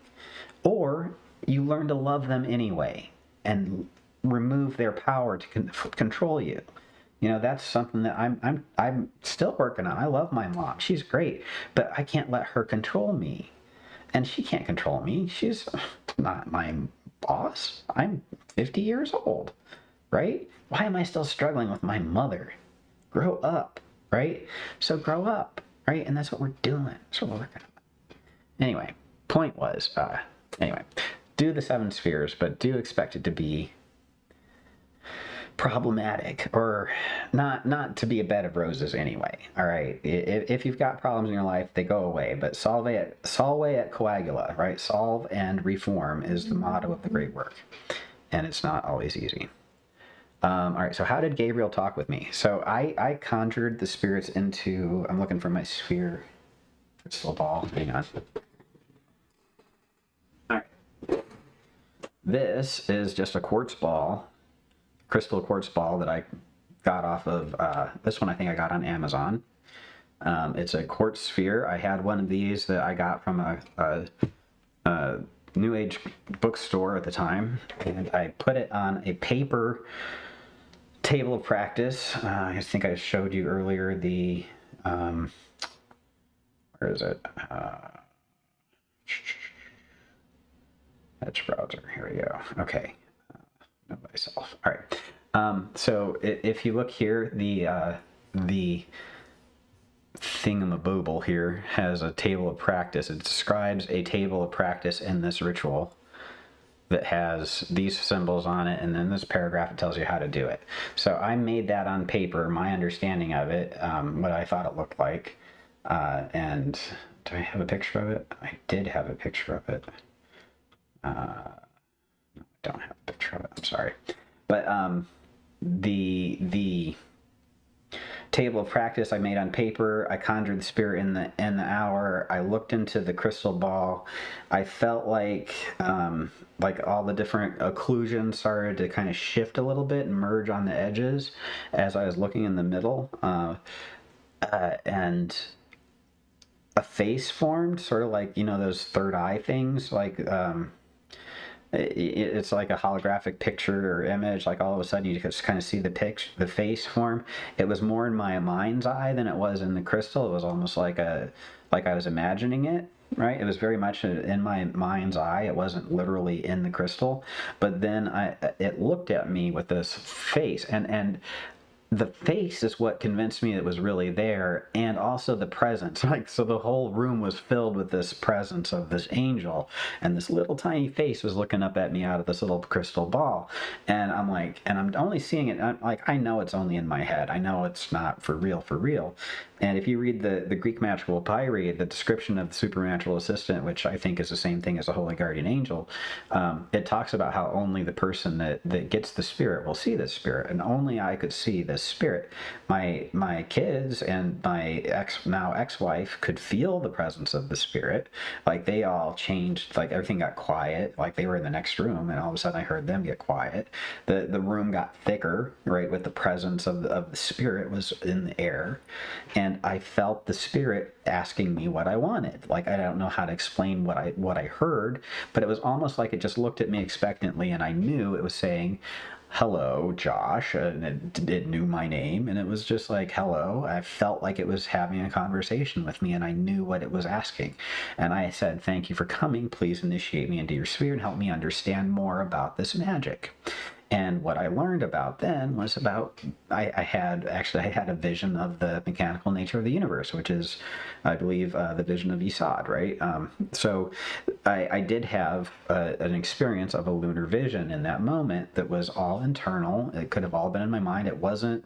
Or you learn to love them anyway and remove their power to control you. You know, that's something that I'm still working on. I love my mom. She's great, but I can't let her control me. And she can't control me. She's not my boss. I'm 50 years old, right? Why am I still struggling with my mother? Grow up, right? So grow up, right? And that's what we're doing. That's what we're working on. Anyway, point was, do the 7 spheres, but do expect it to be problematic, or not to be a bed of roses anyway. All right, if you've got problems in your life, they go away, but Solway et coagula, right? Solve and reform is the motto of the great work, and it's not always easy. All right, so how did Gabriel talk with me? So I conjured the spirits into, I'm looking for my sphere crystal ball, hang on. All right, this is just a quartz ball, crystal quartz ball that I got off of, this one I think I got on Amazon. It's a quartz sphere. I had one of these that I got from a New Age bookstore at the time, and I put it on a paper table of practice. I think I showed you earlier the, where is it? Edge browser, here we go. Okay. Know thyself. All right. So if you look here, the thingamabobble here has a table of practice. It describes a table of practice in this ritual. that has these symbols on it, and then this paragraph that tells you how to do it. So I made that on paper, my understanding of it, what I thought it looked like. And do I have a picture of it? I did have a picture of it. No, I don't have a picture of it. I'm sorry. But the table of practice I made on paper. I conjured the spirit in the hour. I looked into the crystal ball. I felt like all the different occlusions started to kind of shift a little bit and merge on the edges as I was looking in the middle. And a face formed, sort of like, those third eye things, like it's like a holographic picture or image. Like all of a sudden you just kind of see the face form. It was more in my mind's eye than it was in the crystal. It was almost like I was imagining it, right? It was very much in my mind's eye. It wasn't literally in the crystal. But then it looked at me with this face, and the face is what convinced me it was really there, and also the presence. So the whole room was filled with this presence of this angel, and this little tiny face was looking up at me out of this little crystal ball. And I'm like, and I'm only seeing it, I know it's only in my head. I know it's not for real. And if you read the Greek magical papyri, the description of the supernatural assistant, which I think is the same thing as a holy guardian angel, it talks about how only the person that gets the spirit will see the spirit, and only I could see this spirit. My kids and my ex-wife could feel the presence of the spirit. Like they all changed, like everything got quiet, like they were in the next room, and all of a sudden I heard them get quiet. The room got thicker, right, with the presence of the spirit was in the air. And I felt the spirit asking me what I wanted. Like, I don't know how to explain what I heard, but it was almost like it just looked at me expectantly, and I knew it was saying, "Hello, Josh," and it knew my name, and it was just like, "Hello." I felt like it was having a conversation with me, and I knew what it was asking. And I said, "Thank you for coming. Please initiate me into your sphere and help me understand more about this magic." And what I learned about then was about, I had a vision of the mechanical nature of the universe, which is, I believe, the vision of Yesod, right? So I did have an experience of a lunar vision in that moment that was all internal. It could have all been in my mind. It wasn't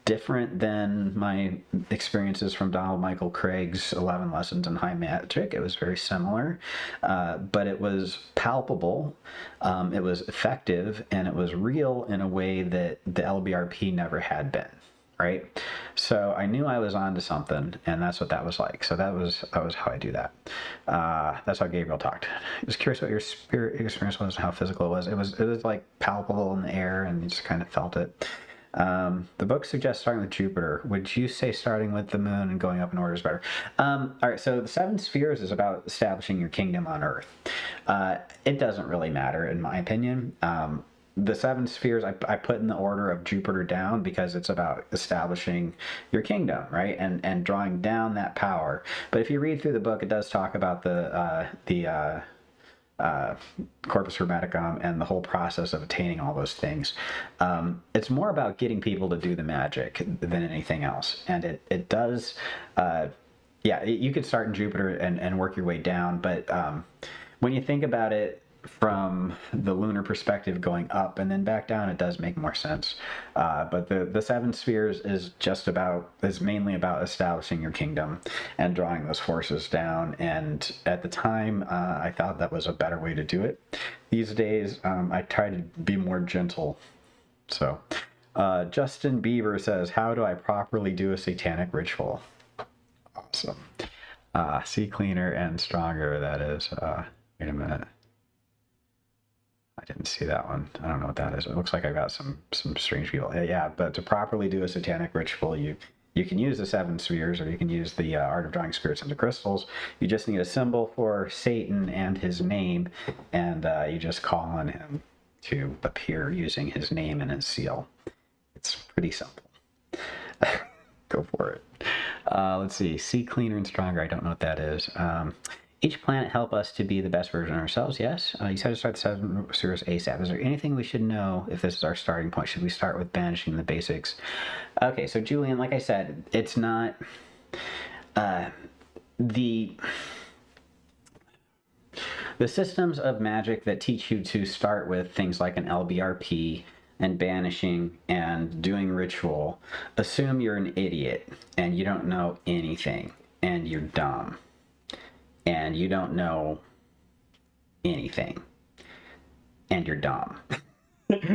different than my experiences from Donald Michael Craig's 11 Lessons in High Magic. It was very similar, but it was palpable, it was effective, and it was real in a way that the LBRP never had been, right? So I knew I was onto something, and that's what that was like. So that was how I do that. That's how Gabriel talked. I was curious what your spirit experience was and how physical it was. It was like palpable in the air, and you just kind of felt it. The book suggests starting with Jupiter. Would you say starting with the moon and going up in order is better? All right, so the 7 spheres is about establishing your kingdom on Earth. It doesn't really matter, in my opinion. The 7 spheres I put in the order of Jupiter down because it's about establishing your kingdom, right? And drawing down that power. But if you read through the book, it does talk about the corpus hermeticum and the whole process of attaining all those things. It's more about getting people to do the magic than anything else. And it does, you could start in Jupiter and work your way down. But when you think about it from the lunar perspective going up and then back down, it does make more sense. But the 7 spheres is mainly about establishing your kingdom and drawing those forces down. And at the time, I thought that was a better way to do it. These days, I try to be more gentle. So Justin Bieber says, "How do I properly do a satanic ritual?" Awesome. See cleaner and stronger, that is. Wait a minute. I didn't see that one. I don't know what that is. It looks like I've got some strange people. Yeah, but to properly do a satanic ritual, you can use the 7 spheres, or you can use the art of drawing spirits into crystals. You just need a symbol for Satan and his name, and you just call on him to appear using his name and his seal. It's pretty simple. Go for it. Let's see cleaner and stronger. I don't know what that is. Each planet help us to be the best version of ourselves. Yes. You said to start the 7 spheres ASAP. Is there anything we should know if this is our starting point? Should we start with banishing the basics? Okay, so Julian, like I said, it's not the the systems of magic that teach you to start with things like an LBRP and banishing and doing ritual assume you're an idiot and you don't know anything and you're dumb and you don't know anything and you're dumb.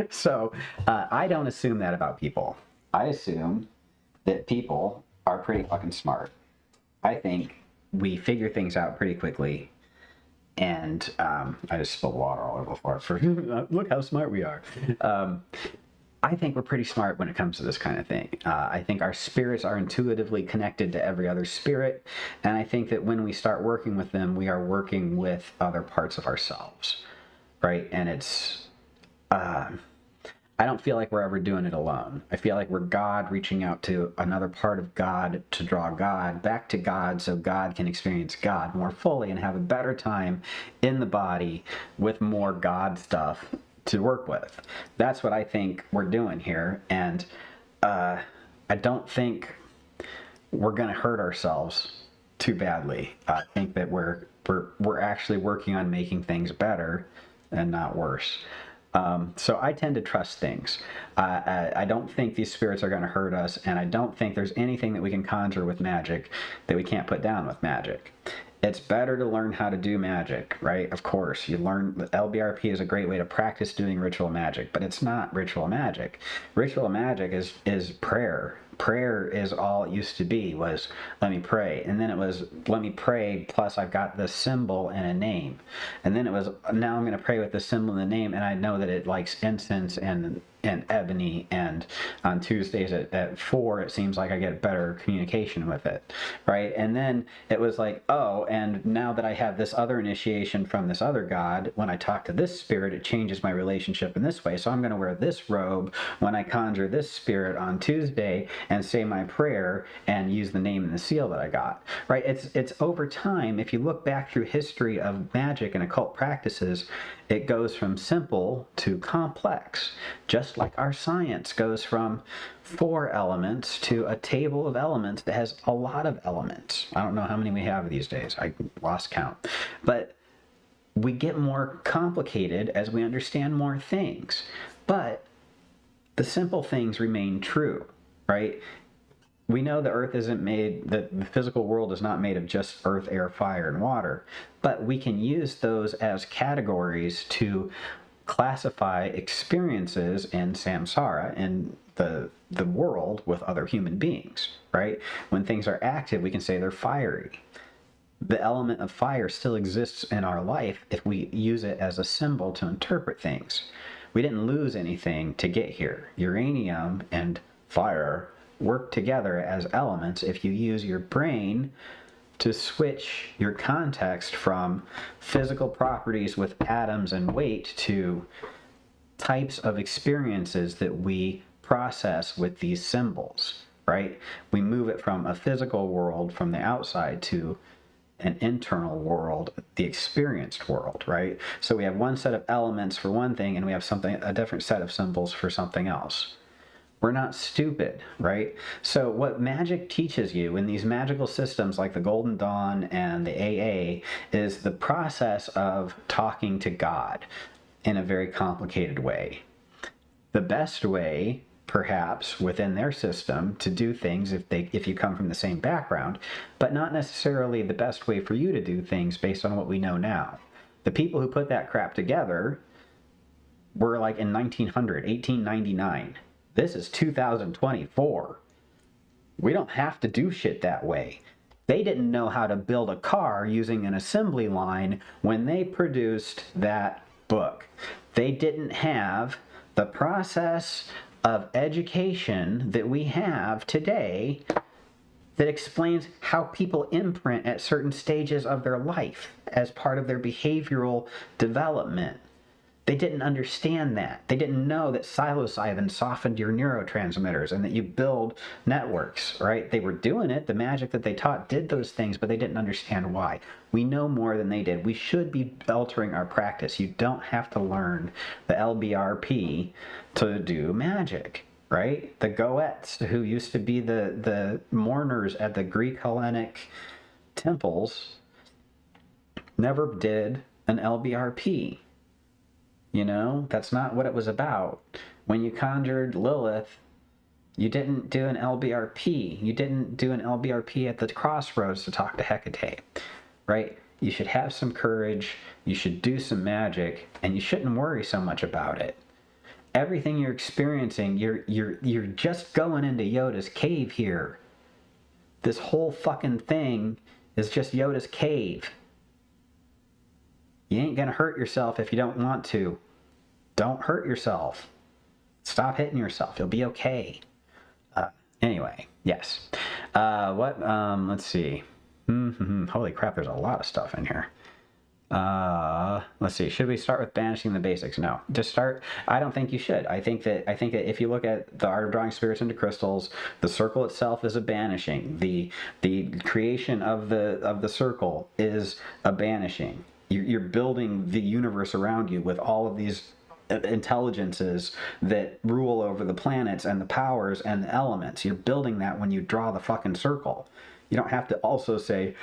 So I don't assume that about people. I assume that people are pretty fucking smart. I think we figure things out pretty quickly. And I just spilled water all over the floor. For look how smart we are. I think we're pretty smart when it comes to this kind of thing. I think our spirits are intuitively connected to every other spirit. And I think that when we start working with them, we are working with other parts of ourselves, right? And it's... I don't feel like we're ever doing it alone. I feel like we're God reaching out to another part of God to draw God back to God so God can experience God more fully and have a better time in the body with more God stuff to work with. That's what I think we're doing here. And I don't think we're going to hurt ourselves too badly. I think that we're actually working on making things better and not worse. So I tend to trust things. I don't think these spirits are going to hurt us, and I don't think there's anything that we can conjure with magic that we can't put down with magic. It's better to learn how to do magic, right? Of course, you learn LBRP is a great way to practice doing ritual magic, but it's not ritual magic. Ritual magic is prayer. Prayer is all it used to be, was let me pray. And then it was let me pray plus I've got the symbol and a name. And then it was now I'm going to pray with the symbol and the name, and I know that it likes incense and ebony, and on Tuesdays at 4 it seems like I get better communication with it, right? And then it was like, oh, and now that I have this other initiation from this other god, when I talk to this spirit it changes my relationship in this way, so I'm going to wear this robe when I conjure this spirit on Tuesday and say my prayer and use the name and the seal that I got, right? It's over time. If you look back through history of magic and occult practices, it goes from simple to complex, just like our science goes from 4 elements to a table of elements that has a lot of elements. I don't know how many we have these days. I lost count. But we get more complicated as we understand more things. But the simple things remain true, right? We know the earth isn't made, that the physical world is not made of just earth, air, fire, and water, but we can use those as categories to classify experiences in samsara, in the world with other human beings, right? When things are active, we can say they're fiery. The element of fire still exists in our life if we use it as a symbol to interpret things. We didn't lose anything to get here. Uranium and fire work together as elements if you use your brain to switch your context from physical properties with atoms and weight to types of experiences that we process with these symbols, right? We move it from a physical world from the outside to an internal world, the experienced world, right? So we have one set of elements for one thing and we have a different set of symbols for something else. We're not stupid, right? So what magic teaches you in these magical systems like the Golden Dawn and the AA is the process of talking to God in a very complicated way. The best way, perhaps, within their system to do things if you come from the same background, but not necessarily the best way for you to do things based on what we know now. The people who put that crap together were like in 1899. This is 2024. We don't have to do shit that way. They didn't know how to build a car using an assembly line when they produced that book. They didn't have the process of education that we have today that explains how people imprint at certain stages of their life as part of their behavioral development. They didn't understand that. They didn't know that psilocybin softened your neurotransmitters and that you build networks, right? They were doing it. The magic that they taught did those things, but they didn't understand why. We know more than they did. We should be altering our practice. You don't have to learn the LBRP to do magic, right? The Goettes, who used to be the mourners at the Greek Hellenic temples, never did an LBRP. You know, that's not what it was about. When you conjured Lilith, you didn't do an LBRP. You didn't do an LBRP at the crossroads to talk to Hecate, right? You should have some courage, you should do some magic, and you shouldn't worry so much about it. Everything you're experiencing, you're just going into Yoda's cave here. This whole fucking thing is just Yoda's cave. You ain't gonna hurt yourself if you don't want to. Don't hurt yourself. Stop hitting yourself. You'll be okay. Anyway, yes. Let's see. Holy crap, there's a lot of stuff in here. Let's see. Should we start with banishing the basics? No. Just start. I don't think you should. I think that if you look at the art of drawing spirits into crystals, the circle itself is a banishing. The creation of the circle is a banishing. You're building the universe around you with all of these intelligences that rule over the planets and the powers and the elements. You're building that when you draw the fucking circle. You don't have to also say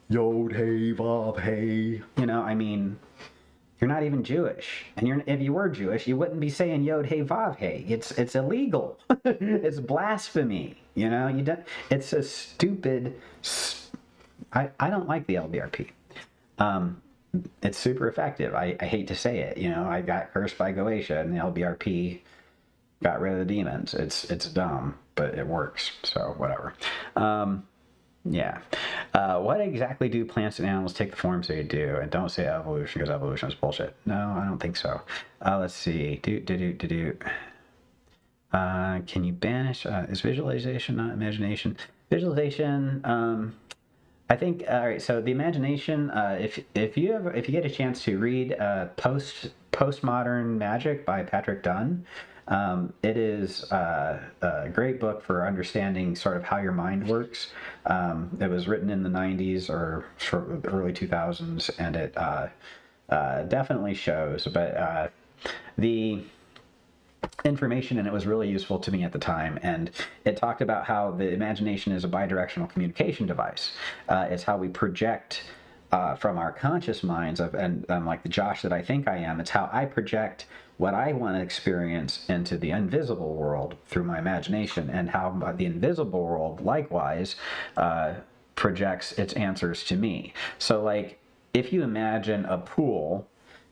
Yod Hey Vav Hey. You know, I mean, you're not even Jewish, and if you were Jewish, you wouldn't be saying Yod Hey Vav Hey. It's illegal. It's blasphemy. You know, you don't. It's a stupid. I don't like the LBRP. It's super effective. I hate to say it. You know, I got cursed by Goetia, and the LBRP got rid of the demons. It's dumb, but it works. So whatever. Yeah. What exactly do plants and animals take the forms they do? And don't say evolution, because evolution is bullshit. No, I don't think so. Let's see. Can you banish? Is visualization not imagination? Visualization. I think. All right. So the imagination. If you get a chance to read Postmodern Magic by Patrick Dunn. It is a great book for understanding sort of how your mind works. It was written in the 90s or early 2000s, and it definitely shows. But the information in it was really useful to me at the time, and it talked about how the imagination is a bidirectional communication device. It's how we project from our conscious minds and like the Josh that I think I am. It's how I project what I want to experience into the invisible world through my imagination, and how the invisible world likewise projects its answers to me. So like, if you imagine a pool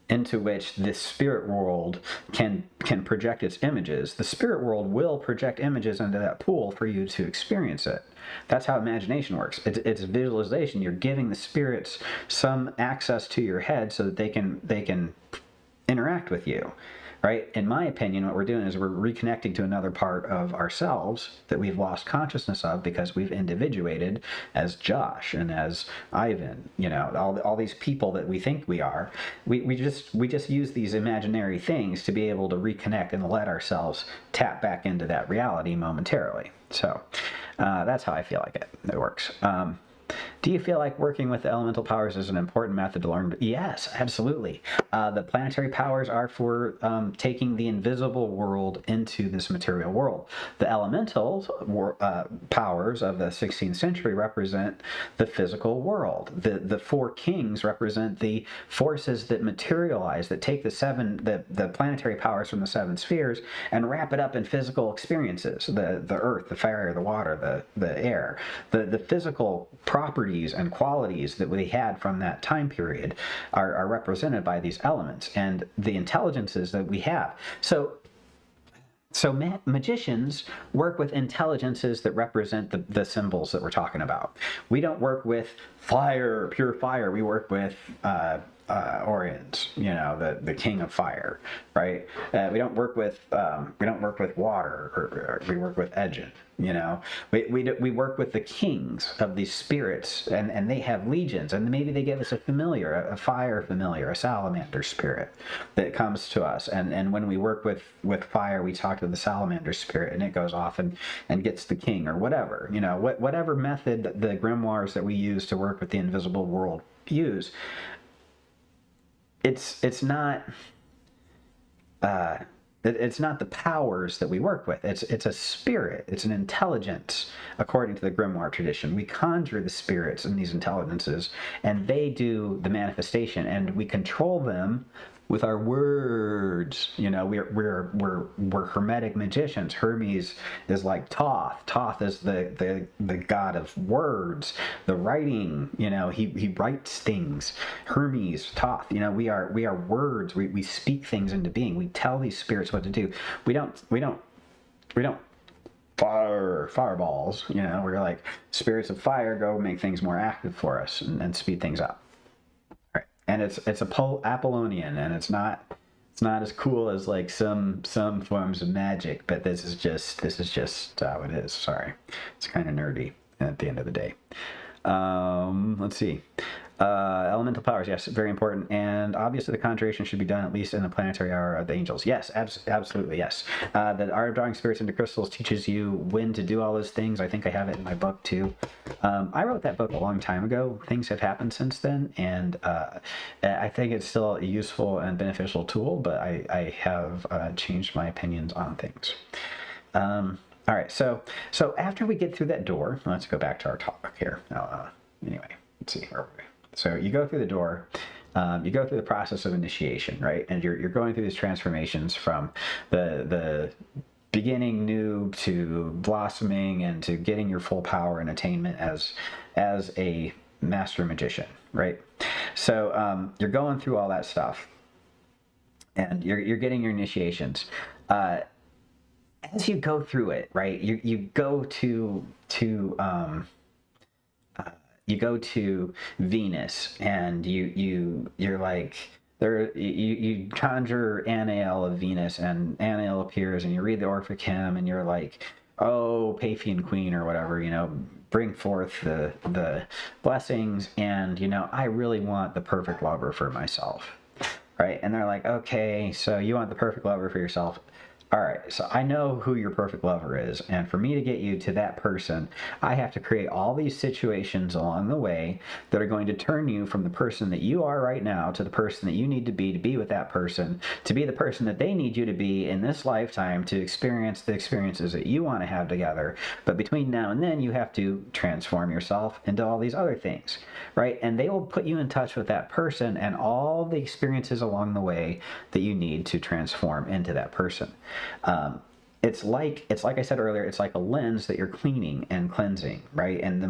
into which the spirit world can project its images, the spirit world will project images into that pool for you to experience it. That's how imagination works. It's visualization. You're giving the spirits some access to your head so that they can interact with you, right? In my opinion, what we're doing is we're reconnecting to another part of ourselves that we've lost consciousness of because we've individuated as Josh and as Ivan, you know, all these people that we think we are. We just use these imaginary things to be able to reconnect and let ourselves tap back into that reality momentarily. So that's how I feel like it works. Do you feel like working with the elemental powers is an important method to learn? Yes, absolutely. The planetary powers are for taking the invisible world into this material world. The elemental powers of the 16th century represent the physical world. The four kings represent the forces that materialize, that take the planetary powers from the seven spheres and wrap it up in physical experiences. The earth, the fire, the water, the air, the physical properties and qualities that we had from that time period are represented by these elements and the intelligences that we have. So magicians work with intelligences that represent the symbols that we're talking about. We don't work with fire, pure fire. We work with Orions, you know, the king of fire, right? We don't work with water, or we work with Edgin, you know. We work with the kings of these spirits, and they have legions, and maybe they give us a familiar, a fire familiar, a salamander spirit that comes to us, and when we work with fire, we talk to the salamander spirit, and it goes off and gets the king or whatever, you know, whatever method the grimoires that we use to work with the invisible world use. It's not It's not the powers that we work with. It's a spirit. It's an intelligence, according to the grimoire tradition. We conjure the spirits and these intelligences, and they do the manifestation, and we control them with our words. You know, we're hermetic magicians. Hermes is like Thoth. Thoth is the god of words, the writing. You know, he writes things. Hermes, Thoth. You know, we are words. We speak things into being. We tell these spirits what to do. We don't fireballs. You know, we're like, spirits of fire, go make things more active for us and speed things up. And it's Apollonian, and it's not as cool as like some forms of magic, but this is just how it is. Sorry, it's kind of nerdy at the end of the day. Let's see. Elemental powers, yes, very important. And obviously the conjuration should be done at least in the planetary hour of the angels. Yes, absolutely, yes. The art of drawing spirits into crystals teaches you when to do all those things. I think I have it in my book too. I wrote that book a long time ago. Things have happened since then, and I think it's still a useful and beneficial tool, but I have changed my opinions on things. All right, so after we get through that door, let's go back to our talk here. Anyway, let's see, where are we? So you go through the door, you go through the process of initiation, right? And you're going through these transformations from the beginning noob to blossoming and to getting your full power and attainment as a master magician, right? So you're going through all that stuff, and you're getting your initiations. As you go through it, right? You go to Venus, and you're like, you conjure Anael of Venus, and Anael appears, and you read the Orphic hymn, and you're like, oh, Paphian queen or whatever, you know, bring forth the blessings, and you know, I really want the perfect lover for myself, right? And they're like, okay, so you want the perfect lover for yourself. All right, so I know who your perfect lover is, and for me to get you to that person, I have to create all these situations along the way that are going to turn you from the person that you are right now to the person that you need to be with that person, to be the person that they need you to be in this lifetime to experience the experiences that you want to have together. But between now and then, you have to transform yourself into all these other things, right? And they will put you in touch with that person and all the experiences along the way that you need to transform into that person. It's like I said earlier, it's like a lens that you're cleaning and cleansing, right? And the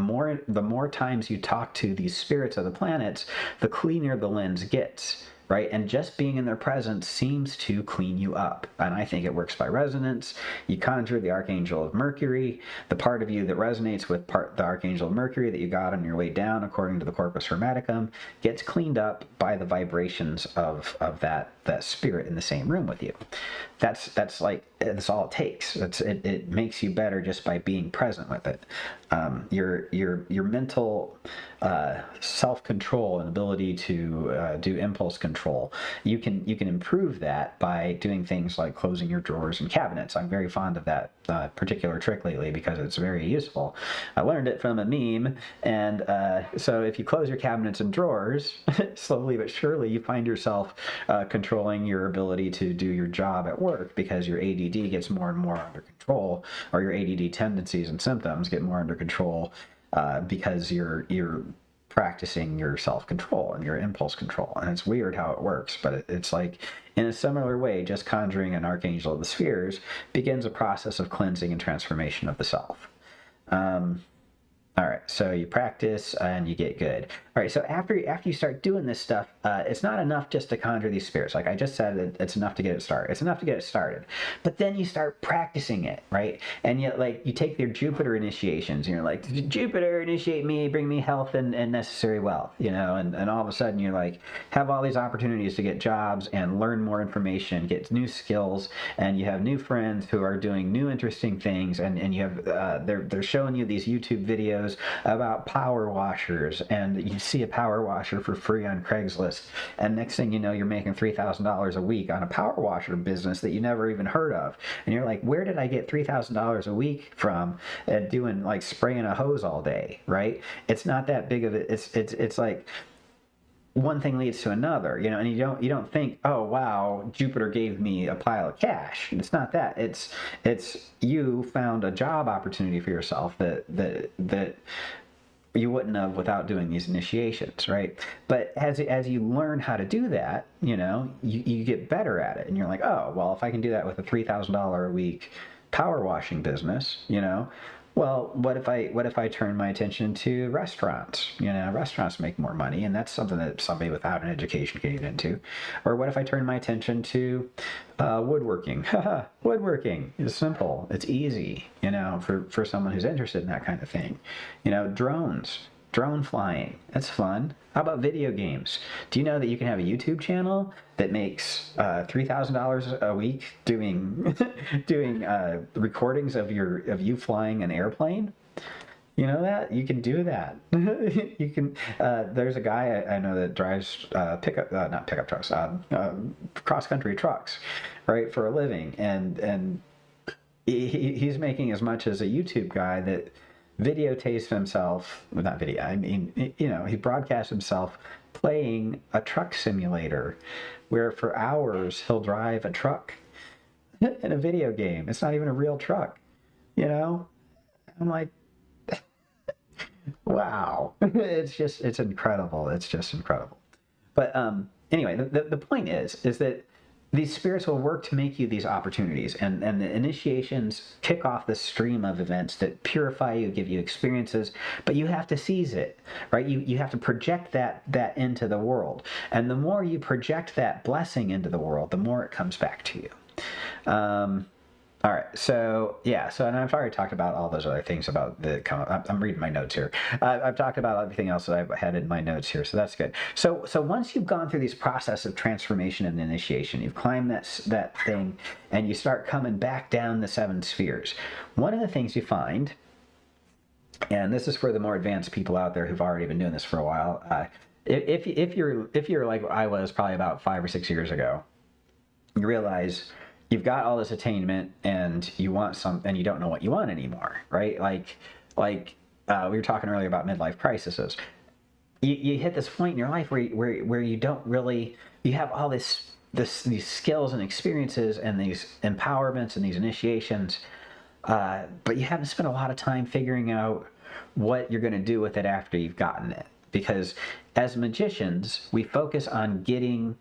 more times you talk to these spirits of the planets, the cleaner the lens gets, right? And just being in their presence seems to clean you up. And I think it works by resonance. You conjure the Archangel of Mercury, the part of you that resonates with the Archangel of Mercury that you got on your way down, according to the Corpus Hermeticum, gets cleaned up by the vibrations of that spirit in the same room with you. That's all it takes. It makes you better just by being present with it. Your mental self-control and ability to do impulse control, you can improve that by doing things like closing your drawers and cabinets. I'm very fond of that particular trick lately because it's very useful. I learned it from a meme, and so if you close your cabinets and drawers, slowly but surely you find yourself controlling your ability to do your job at work, because your ADD gets more and more under control, or your ADD tendencies and symptoms get more under control because you're practicing your self-control and your impulse control. And it's weird how it works, but it's like, in a similar way, just conjuring an archangel of the spheres begins a process of cleansing and transformation of the self. All right, so you practice and you get good. All right, so after you start doing this stuff, it's not enough just to conjure these spirits. Like I just said, it's enough to get it started. It's enough to get it started. But then you start practicing it, right? And yet, like, you take their Jupiter initiations, and you're like, Jupiter, initiate me, bring me health and necessary wealth, you know? And all of a sudden, you're like, have all these opportunities to get jobs and learn more information, get new skills, and you have new friends who are doing new interesting things, and you have, they're showing you these YouTube videos about power washers, and you see a power washer for free on Craigslist, and next thing you know, you're making $3,000 a week on a power washer business that you never even heard of, and you're like, where did I get $3,000 a week from doing, like, spraying a hose all day, right? It's not that big of it. It's like, one thing leads to another, you know, and you don't think, oh wow, Jupiter gave me a pile of cash. It's not that. It's you found a job opportunity for yourself that you wouldn't have without doing these initiations, right? But as you learn how to do that, you know, you get better at it, and you're like, oh well, if I can do that with a $3,000 a week power washing business, you know, well, what if I turn my attention to restaurants? You know, restaurants make more money, and that's something that somebody without an education can get into. Or what if I turn my attention to woodworking? Woodworking is simple. It's easy, you know, for someone who's interested in that kind of thing. You know, drone flying. That's fun. How about video games? Do you know that you can have a YouTube channel that makes $3,000 a week doing recordings of you flying an airplane? You know that? You can do that. You can. There's a guy I know that drives not pickup trucks, cross country trucks, right, for a living, and he's making as much as a YouTube guy that videotapes himself, well, not video, I mean, you know, he broadcasts himself playing a truck simulator where for hours he'll drive a truck in a video game. It's not even a real truck, you know? I'm like, wow. It's incredible. It's just incredible. But anyway, the point is that these spirits will work to make you these opportunities, and the initiations kick off this stream of events that purify you, give you experiences, but you have to seize it, right? You have to project that into the world, and the more you project that blessing into the world, the more it comes back to you. All right, so yeah, and I've already talked about all those other things about I'm reading my notes here. I've talked about everything else that I've had in my notes here, so that's good. So once you've gone through these process of transformation and initiation, you've climbed that thing, and you start coming back down the 7 spheres. One of the things you find, and this is for the more advanced people out there who've already been doing this for a while, if you're like I was probably about 5 or 6 years ago, you realize you've got all this attainment and you want and you don't know what you want anymore, right? Like we were talking earlier about midlife crises. You hit this point in your life where you don't really, you have all these skills and experiences and these empowerments and these initiations, but you haven't spent a lot of time figuring out what you're going to do with it after you've gotten it. Because as magicians, we focus on getting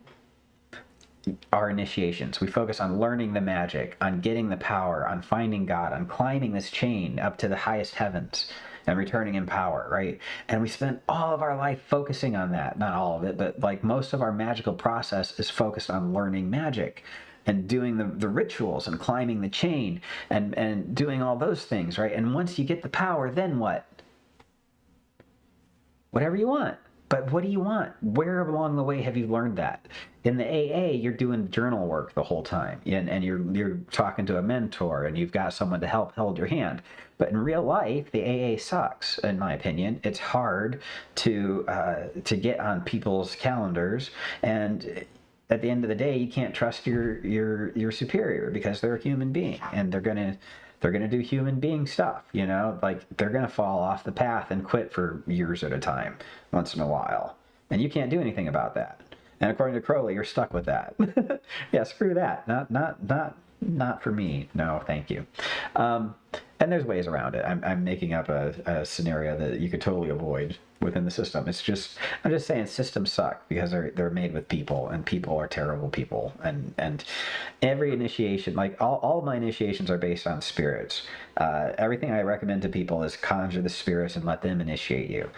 our initiations. We focus on learning the magic, on getting the power, on finding God, on climbing this chain up to the highest heavens and returning in power, right? And we spend all of our life focusing on that. Not all of it, but like most of our magical process is focused on learning magic and doing the rituals and climbing the chain and doing all those things, right? And once you get the power, then what? Whatever you want. But what do you want? Where along the way have you learned that? In the AA, you're doing journal work the whole time, and you're talking to a mentor, and you've got someone to help hold your hand. But in real life, the AA sucks, in my opinion. It's hard to get on people's calendars, and at the end of the day, you can't trust your superior because they're a human being, and they're gonna do human being stuff, you know, like they're gonna fall off the path and quit for years at a time, once in a while, and you can't do anything about that. And according to Crowley, you're stuck with that. Yeah, screw that. Not for me. No, thank you. And there's ways around it. I'm making up a scenario that you could totally avoid within the system. I'm just saying systems suck because they're made with people, and people are terrible people. And every initiation, like all of my initiations are based on spirits. Everything I recommend to people is conjure the spirits and let them initiate you.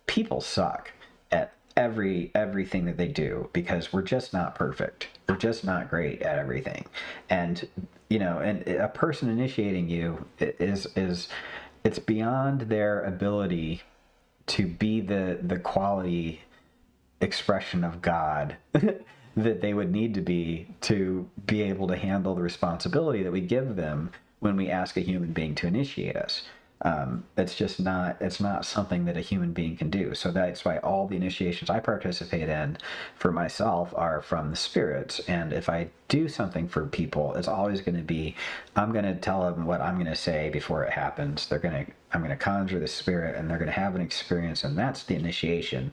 People suck at everything that they do because we're just not perfect. We're just not great at everything. And you know, and a person initiating you it's beyond their ability to be the quality expression of God that they would need to be able to handle the responsibility that we give them when we ask a human being to initiate us. It's not something that a human being can do. So that's why all the initiations I participate in for myself are from the spirits. And if I do something for people, it's always going to be, I'm going to tell them what I'm going to say before it happens. I'm going to conjure the spirit, and they're going to have an experience, and that's the initiation.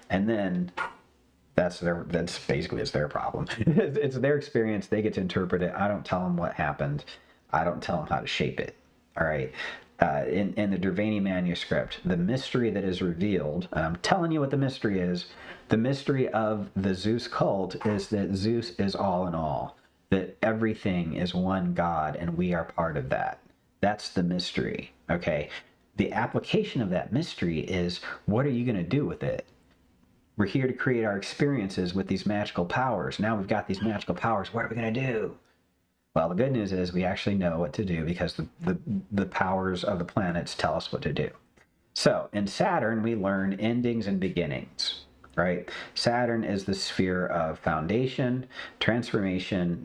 And then That's basically it's their problem. It's their experience. They get to interpret it. I don't tell them what happened. I don't tell them how to shape it. All right. In the Dervani manuscript, the mystery that is revealed, I'm telling you what the mystery is. The mystery of the Zeus cult is that Zeus is all in all, that everything is one God and we are part of that. That's the mystery. Okay. The application of that mystery is, what are you going to do with it? We're here to create our experiences with these magical powers. Now we've got these magical powers. What are we going to do? Well, the good news is we actually know what to do because the powers of the planets tell us what to do. So in Saturn, we learn endings and beginnings, right? Saturn is the sphere of foundation, foundation,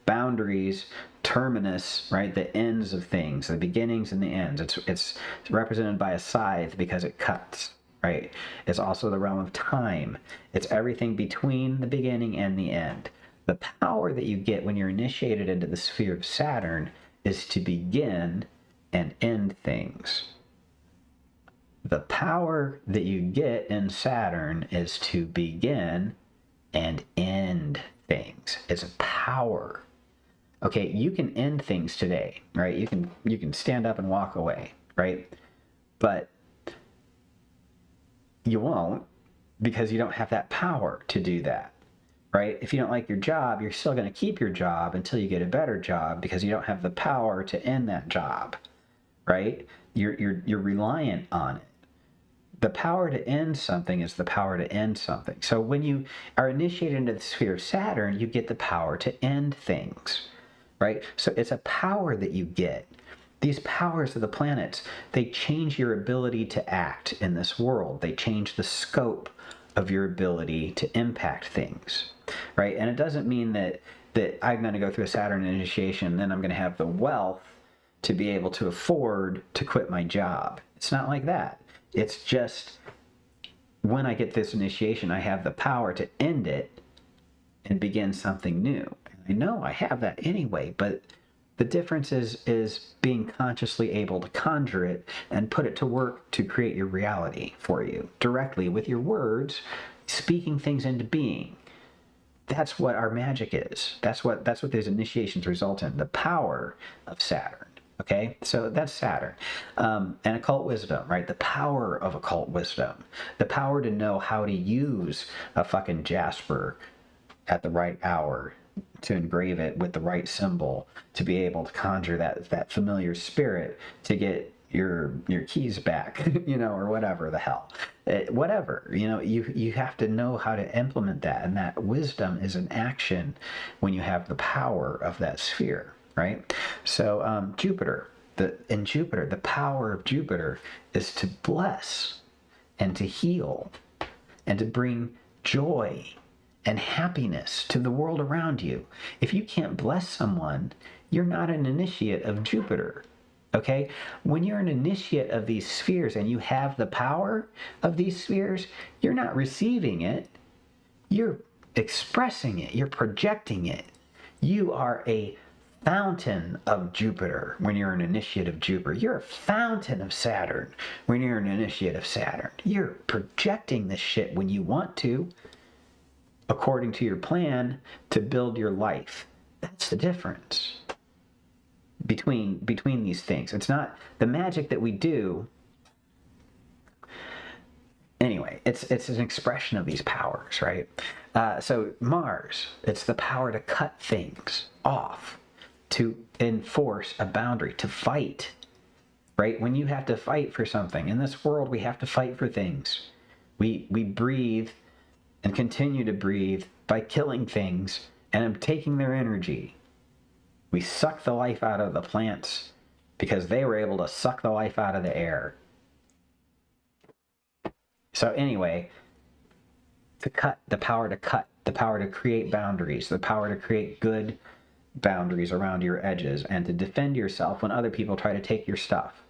boundaries, terminus, right? The ends of things, the beginnings and the ends. It's represented by a scythe because it cuts. Right? It's also the realm of time. It's everything between the beginning and the end. The power that you get when you're initiated into the sphere of Saturn is to begin and end things. The power that you get in Saturn is to begin and end things. It's a power. Okay, you can end things today, right? You can stand up and walk away, right? But you won't, because you don't have that power to do that, right? If you don't like your job, you're still going to keep your job until you get a better job because you don't have the power to end that job, right? You're reliant on it. The power to end something is the power to end something. So when you are initiated into the sphere of Saturn, you get the power to end things, right? So it's a power that you get. These powers of the planets, they change your ability to act in this world. They change the scope of your ability to impact things, right? And it doesn't mean that I'm going to go through a Saturn initiation and then I'm going to have the wealth to be able to afford to quit my job. It's not like that. It's just when I get this initiation, I have the power to end it and begin something new. I know I have that anyway, but the difference is being consciously able to conjure it and put it to work to create your reality for you directly with your words, speaking things into being. That's what our magic is. That's what these initiations result in, the power of Saturn. Okay, so that's Saturn. And occult wisdom, right? The power of occult wisdom. The power to know how to use a fucking jasper at the right hour, to engrave it with the right symbol, to be able to conjure that familiar spirit, to get your keys back, or whatever the hell. Whatever, you have to know how to implement that. And that wisdom is an action when you have the power of that sphere, right? So Jupiter, the power of Jupiter is to bless and to heal and to bring joy and happiness to the world around you. If you can't bless someone, you're not an initiate of Jupiter, okay? When you're an initiate of these spheres and you have the power of these spheres, you're not receiving it, you're expressing it, you're projecting it. You are a fountain of Jupiter when you're an initiate of Jupiter. You're a fountain of Saturn when you're an initiate of Saturn. You're projecting this shit when you want to, according to your plan, to build your life. That's the difference between these things. It's not the magic that we do. Anyway, it's an expression of these powers, right? So Mars, it's the power to cut things off, to enforce a boundary, to fight, right? When you have to fight for something. In this world, we have to fight for things. We breathe and continue to breathe by killing things and taking their energy. We suck the life out of the plants because they were able to suck the life out of the air. So anyway, the power to create boundaries, the power to create good boundaries around your edges and to defend yourself when other people try to take your stuff.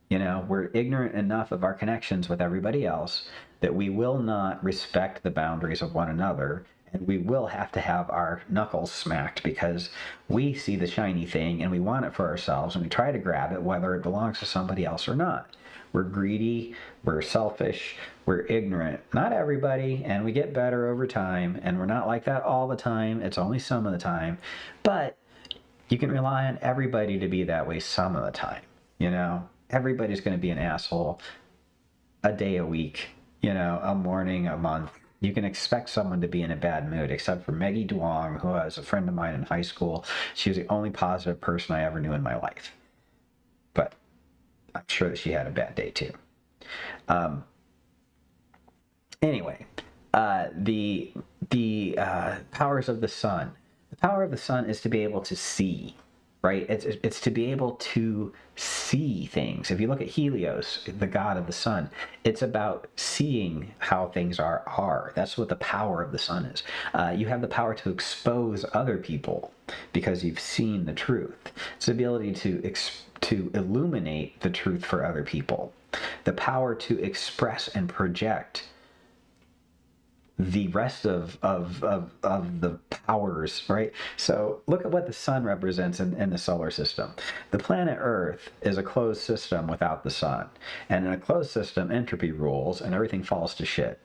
We're ignorant enough of our connections with everybody else that we will not respect the boundaries of one another And we will have to have our knuckles smacked because we see the shiny thing and we want it for ourselves and we try to grab it whether it belongs to somebody else or not. We're greedy, we're selfish, we're ignorant. Not everybody, and we get better over time, and we're not like that all the time. It's only some of the time. But you can rely on everybody to be that way some of the time, you know? Everybody's going to be an asshole a day a week, you know, a morning, a month. You can expect someone to be in a bad mood, except for Maggie Duong, who was a friend of mine in high school. She was the only positive person I ever knew in my life. But I'm sure that she had a bad day too. Anyway, the powers of the sun. The power of the sun is to be able to see, right? It's to be able to see things. If you look at Helios, the god of the sun, it's about seeing how things are. That's what the power of the sun is. You have the power to expose other people because you've seen the truth. It's the ability to illuminate the truth for other people. The power to express and project the rest of the powers, right? So look at what the sun represents in the solar system. The planet Earth is a closed system without the sun. And in a closed system, entropy rules and everything falls to shit.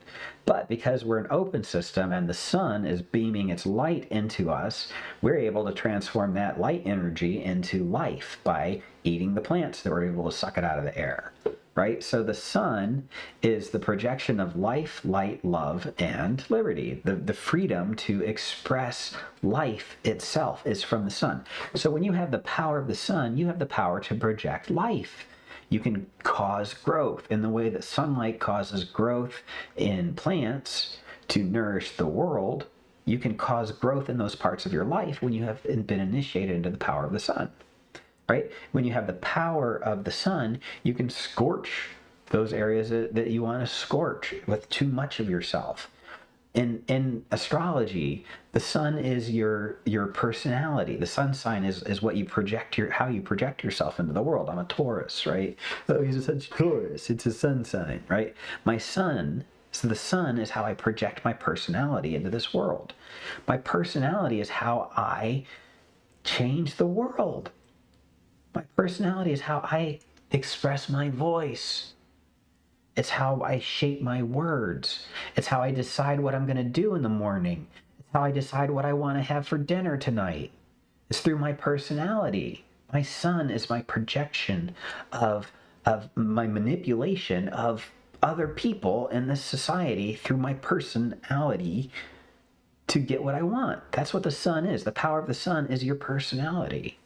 But because we're an open system and the sun is beaming its light into us, we're able to transform that light energy into life by eating the plants that we're able to suck it out of the air. Right? So the sun is the projection of life, light, love, and liberty. The freedom to express life itself is from the sun. So when you have the power of the sun, you have the power to project life. You can cause growth in the way that sunlight causes growth in plants to nourish the world. You can cause growth in those parts of your life when you have been initiated into the power of the sun. Right? When you have the power of the sun, you can scorch those areas that you want to scorch with too much of yourself. In astrology, the sun is your personality. The sun sign is what you project how you project yourself into the world. I'm a Taurus, right? Oh, he's such a Taurus. It's a sun sign, right? My sun. So the sun is how I project my personality into this world. My personality is how I change the world. My personality is how I express my voice. It's how I shape my words. It's how I decide what I'm going to do in the morning. It's how I decide what I want to have for dinner tonight. It's through my personality. My sun is my projection of my manipulation of other people in this society through my personality to get what I want. That's what the sun is. The power of the sun is your personality.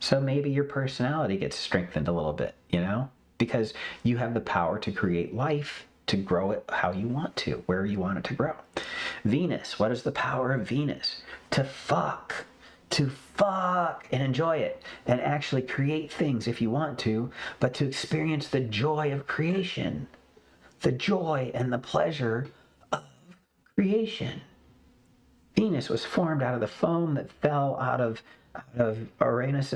So maybe your personality gets strengthened a little bit, you know, because you have the power to create life, to grow it how you want to, where you want it to grow. Venus, what is the power of Venus? To fuck and enjoy it and actually create things if you want to, but to experience the joy of creation, the joy and the pleasure of creation. Venus was formed out of the foam that fell out of the Iranian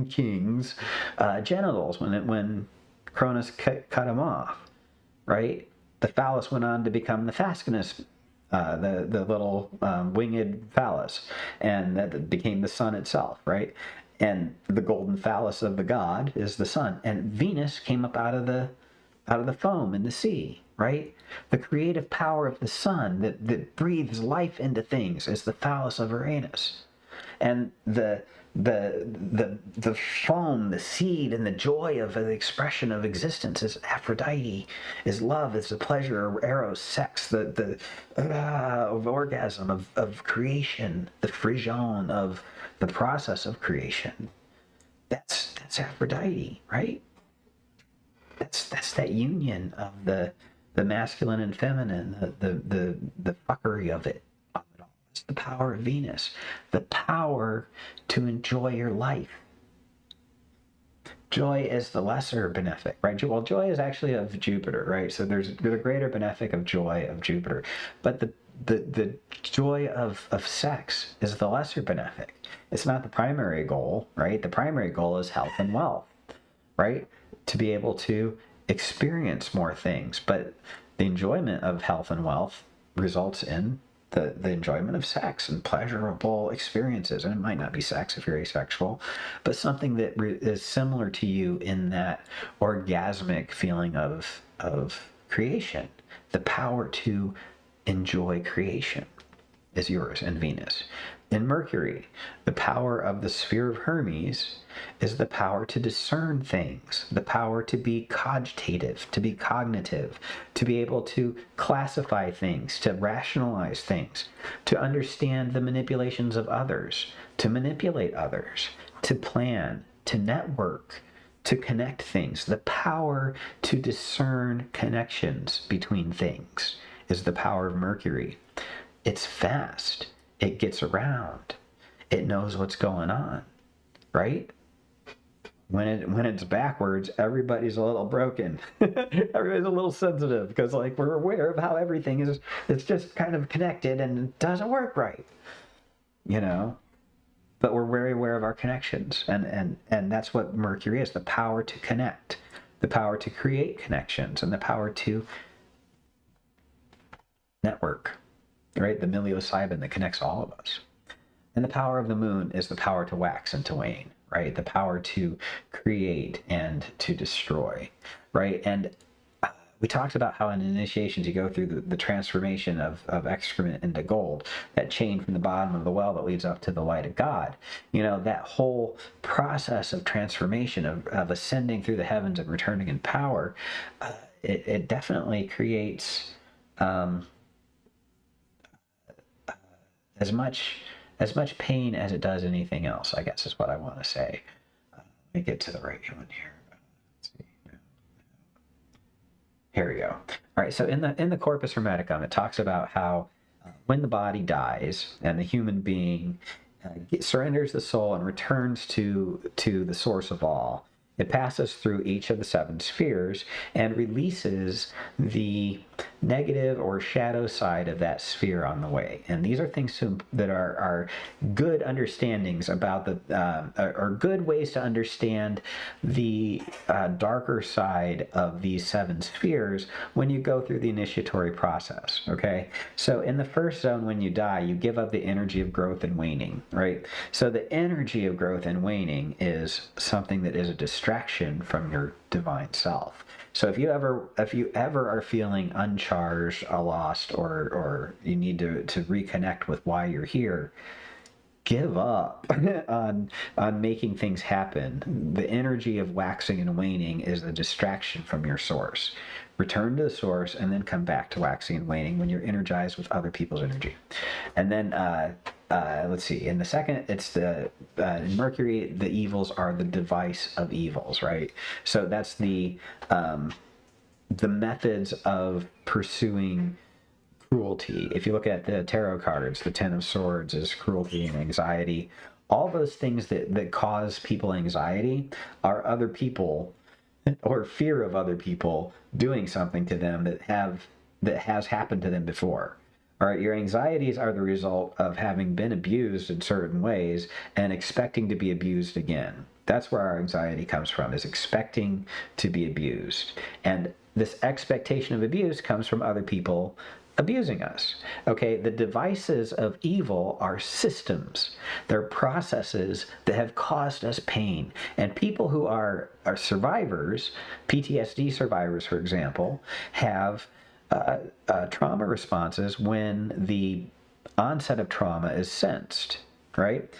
king's genitals when Cronus cut him off, right? The phallus went on to become the Fascinus, the little winged phallus, and that became the sun itself, right? And the golden phallus of the god is the sun, and Venus came up out of the foam in the sea. Right? The creative power of the sun that breathes life into things is the phallus of Uranus. And the foam, the seed, and the joy of the expression of existence is Aphrodite, is love, is the pleasure, eros, sex, the of orgasm, of creation, the frisson of the process of creation. That's Aphrodite, right? That's that union of the masculine and feminine, the fuckery of it all. It's the power of Venus, the power to enjoy your life. Joy is the lesser benefic, right? Well, joy is actually of Jupiter, right? So there's the greater benefic of joy of Jupiter, but the joy of sex is the lesser benefic. It's not the primary goal, right? The primary goal is health and wealth, right? To be able to experience more things. But the enjoyment of health and wealth results in the enjoyment of sex and pleasurable experiences. And it might not be sex if you're asexual, but something that is similar to you in that orgasmic feeling of creation. The power to enjoy creation is yours in Venus. In Mercury, the power of the sphere of Hermes is the power to discern things, the power to be cogitative, to be cognitive, to be able to classify things, to rationalize things, to understand the manipulations of others, to manipulate others, to plan, to network, to connect things. The power to discern connections between things is the power of Mercury. It's fast. It gets around. It knows what's going on, right? When it's backwards, everybody's a little broken. Everybody's a little sensitive because, like, we're aware of how everything is. It's just kind of connected and it doesn't work right, you know. But we're very aware of our connections, and that's what Mercury is: the power to connect, the power to create connections, and the power to network. Right? The psilocybin that connects all of us. And the power of the moon is the power to wax and to wane, right? The power to create and to destroy, right? And we talked about how in initiations you go through the transformation of excrement into gold, that chain from the bottom of the well that leads up to the light of God. You know, that whole process of transformation, of ascending through the heavens and returning in power, it definitely creates as much pain as it does anything else, I guess is what I want to say. Let me get to the right one here. Let's see. Here we go. All right, so in the Corpus Hermeticum, it talks about how when the body dies and the human being surrenders the soul and returns to the source of all, it passes through each of the 7 spheres and releases the negative or shadow side of that sphere on the way. And these are things that are good understandings about or good ways to understand the darker side of these 7 spheres when you go through the initiatory process, okay? So in the first zone, when you die, you give up the energy of growth and waning, right? So the energy of growth and waning is something that is a distraction from your divine self. So if you ever are feeling uncharged, lost, or you need to reconnect with why you're here, give up on making things happen. The energy of waxing and waning is a distraction from your source. Return to the source and then come back to waxing and waning when you're energized with other people's energy. And then let's see, in the second, it's in Mercury, the evils are the device of evils, right? So that's the methods of pursuing cruelty. If you look at the tarot cards, the 10 of Swords is cruelty and anxiety. All those things that cause people anxiety are other people, or fear of other people doing something to them that has happened to them before. All right, your anxieties are the result of having been abused in certain ways and expecting to be abused again. That's where our anxiety comes from, is expecting to be abused. And this expectation of abuse comes from other people abusing us. Okay, the devices of evil are systems. They're processes that have caused us pain. And people who are survivors, PTSD survivors, for example, have trauma responses when the onset of trauma is sensed, right?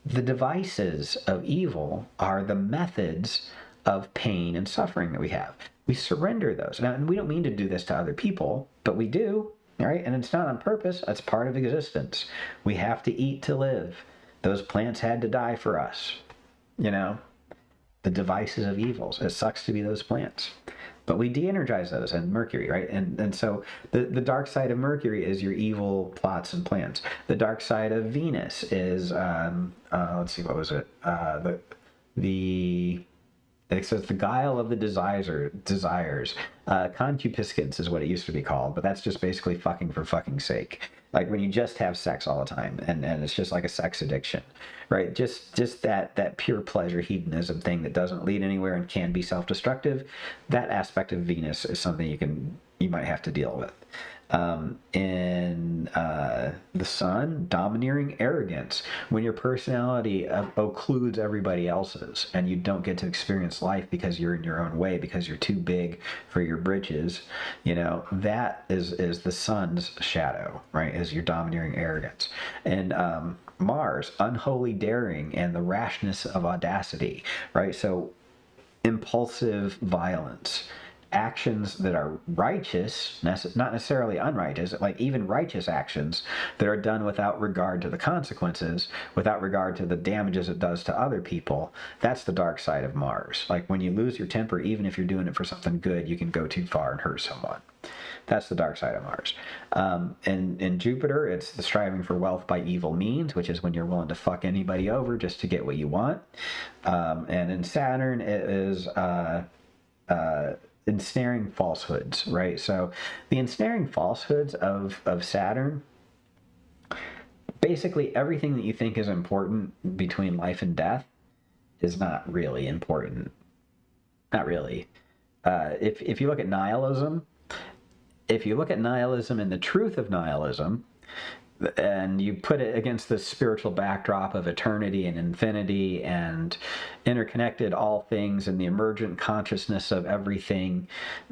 The devices of evil are the methods of pain and suffering that we have. We surrender those. Now, and we don't mean to do this to other people, but we do, right? And it's not on purpose. That's part of existence. We have to eat to live. Those plants had to die for us, you know? The devices of evils. It sucks to be those plants. But we de-energize those in Mercury, right? And so the dark side of Mercury is your evil plots and plans. The dark side of Venus is, let's see, what was it? It says the guile of the desires. Concupiscence is what it used to be called, but that's just basically fucking for fucking's sake. like when you just have sex all the time, and it's just like a sex addiction, right? Just that pure pleasure hedonism thing that doesn't lead anywhere and can be self-destructive. That aspect of Venus is something you might have to deal with. In the Sun, domineering arrogance, when your personality occludes everybody else's and you don't get to experience life because you're in your own way, because you're too big for your britches, that is the Sun's shadow, right? Is your domineering arrogance. And Mars, unholy daring and the rashness of audacity, right? So impulsive violence, actions that are righteous, not necessarily unrighteous, like even righteous actions that are done without regard to the consequences, without regard to the damages it does to other people. That's the dark side of Mars. Like when you lose your temper, even if you're doing it for something good, you can go too far and hurt someone. That's the dark side of Mars. And in Jupiter, it's the striving for wealth by evil means, which is when you're willing to fuck anybody over just to get what you want. And in Saturn, it is ensnaring falsehoods, right? So the ensnaring falsehoods of Saturn, basically everything that you think is important between life and death is not really important. Not really. If you look at nihilism, and the truth of nihilism, and you put it against the spiritual backdrop of eternity and infinity and interconnected all things and the emergent consciousness of everything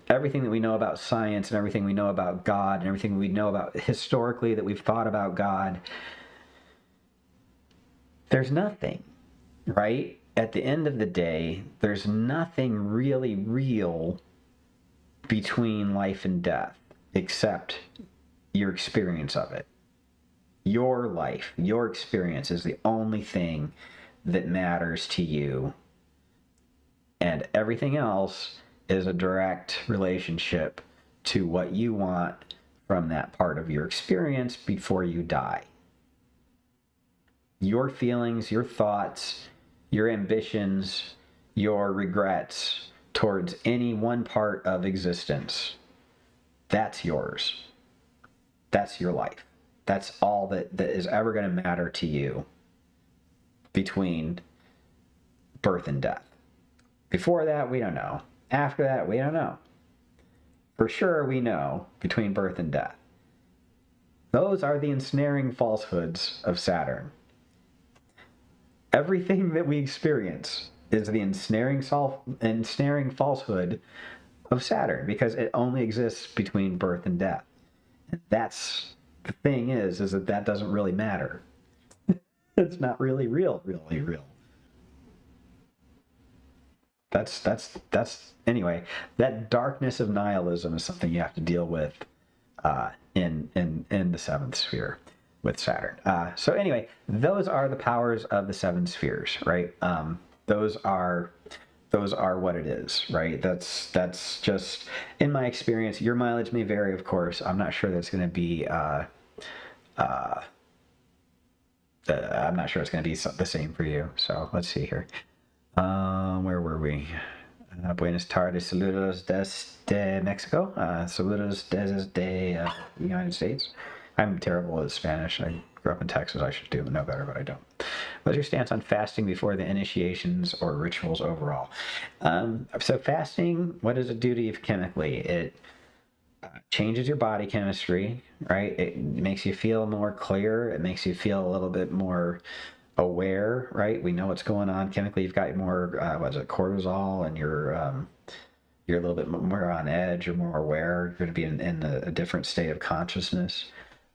that we know about science and everything we know about God and everything we know about historically that we've thought about God, there's nothing, right? At the end of the day, there's nothing really real between life and death except your experience of it. Your life, your experience is the only thing that matters to you. And everything else is a direct relationship to what you want from that part of your experience before you die. Your feelings, your thoughts, your ambitions, your regrets towards any one part of existence, that's yours. That's your life. That's all that is ever going to matter to you between birth and death. Before that, we don't know. After that, we don't know. For sure, we know between birth and death. Those are the ensnaring falsehoods of Saturn. Everything that we experience is the ensnaring falsehood of Saturn because it only exists between birth and death. And that's the thing is that doesn't really matter. It's not really real. That's anyway, that darkness of nihilism is something you have to deal with in the seventh sphere with Saturn. So anyway, those are the powers of the seven spheres, right? Those are what it is, right? That's just, in my experience, your mileage may vary, of course. I'm not sure that's going to be, I'm not sure it's going to be the same for you. So let's see here. Where were we? Buenas tardes, saludos desde Mexico. Saludos desde United States. I'm terrible at Spanish. I grew up in Texas. I should know better, but I don't. What's your stance on fasting before the initiations or rituals overall? So fasting, what does it do to you chemically? It changes your body chemistry, right? It makes you feel more clear. It makes you feel a little bit more aware, right? We know what's going on chemically. You've got more, cortisol, and you're a little bit more on edge. You're more aware. You're going to be in a different state of consciousness.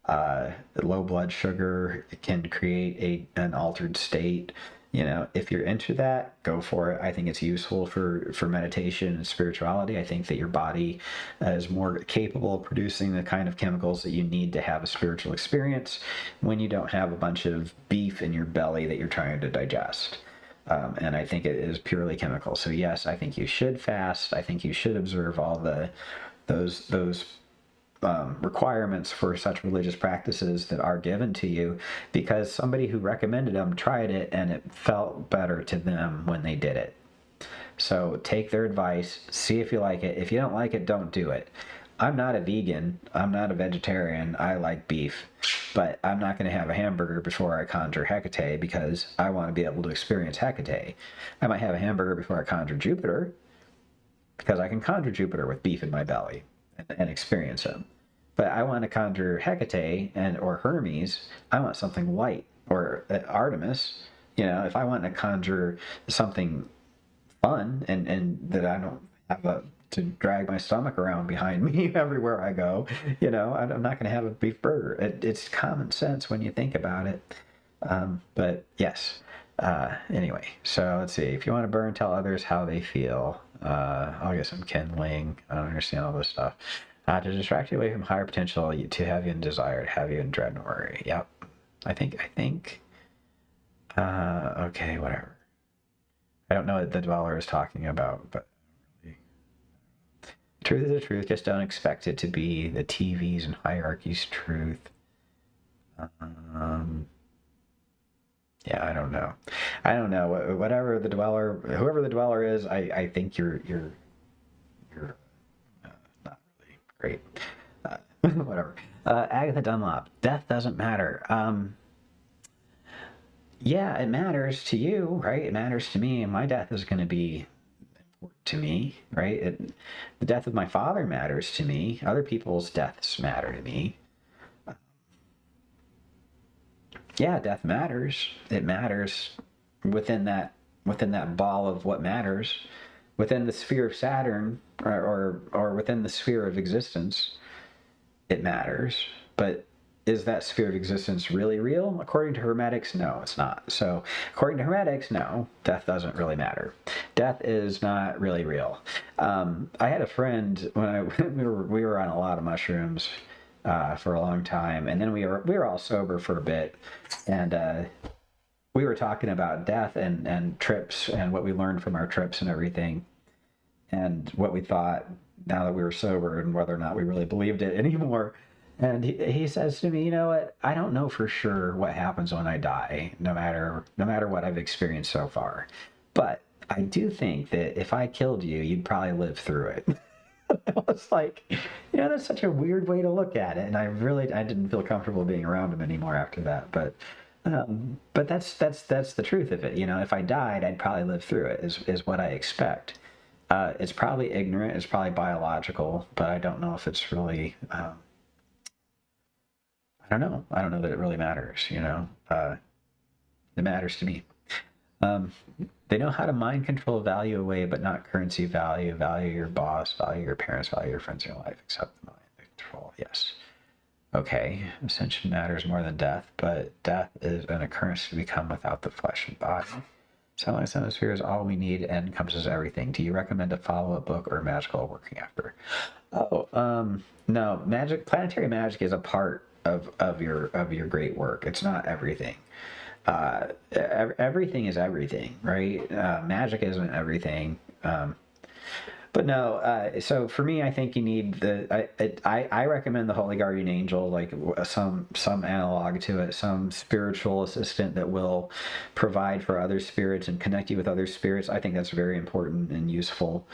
Low blood sugar can create an altered state. If you're into that, go for it. I think it's useful for meditation and spirituality. I think that your body is more capable of producing the kind of chemicals that you need to have a spiritual experience when you don't have a bunch of beef in your belly that you're trying to digest. And I think it is purely chemical. So yes, I think you should fast. I think you should observe all those requirements for such religious practices that are given to you, because somebody who recommended them tried it and it felt better to them when they did it. So take their advice, see if you like it. If you don't like it, don't do it. I'm not a vegan. I'm not a vegetarian. I like beef. but I'm not going to have a hamburger before I conjure Hecate because I want to be able to experience Hecate. I might have a hamburger before I conjure Jupiter because I can conjure Jupiter with beef in my belly and experience him. But I want to conjure Hecate or Hermes. I want something light, or Artemis. If I want to conjure something fun and that I don't have to drag my stomach around behind me everywhere I go, I'm not going to have a beef burger. It's common sense when you think about it. But yes. Anyway, so let's see. If you want to burn, tell others how they feel. I'll get some kindling. I don't understand all this stuff. To distract you away from higher potential, to have you in desire, to have you in dread and worry. Yep. I think. Okay, whatever. I don't know what the dweller is talking about, but truth is the truth. Just don't expect it to be the TV's and hierarchy's truth. Yeah, I don't know. Whatever the dweller, whoever the dweller is, I think you're not really great. Whatever. Agatha Dunlop. Death doesn't matter. Yeah, it matters to you, right? It matters to me, and my death is going to be important to me, right? The death of my father matters to me. Other people's deaths matter to me. Yeah, death matters. It matters within that ball of what matters, within the sphere of Saturn, or within the sphere of existence. It matters, but is that sphere of existence really real? According to Hermetics, no, it's not. So, according to Hermetics, no, death doesn't really matter. Death is not really real. I had a friend when we were on a lot of mushrooms. For a long time, and then we were all sober for a bit, and we were talking about death and trips and what we learned from our trips and everything, and what we thought now that we were sober and whether or not we really believed it anymore. And he says to me, you know what? I don't know for sure what happens when I die, no matter what I've experienced so far, but I do think that if I killed you, you'd probably live through it. I was like, that's such a weird way to look at it, and I didn't feel comfortable being around him anymore after that. But that's the truth of it. If I died, I'd probably live through it. Is what I expect. It's probably ignorant. It's probably biological, but I don't know if it's really. I don't know. I don't know that it really matters. It matters to me. They know how to mind control value away, but not currency value. Value your boss, value your parents, value your friends in your life, except the mind control. Yes. Okay. Ascension matters more than death, but death is an occurrence to become without the flesh and body. Sunlight Hemisphere is all we need and encompasses everything. Do you recommend a follow-up book or magical working after? No. Planetary magic is a part of your great work. It's not everything. Everything is everything, right? Magic isn't everything. But no, so for me, I think you need I recommend the Holy Guardian Angel, like some analog to it, some spiritual assistant that will provide for other spirits and connect you with other spirits. I think that's very important and useful.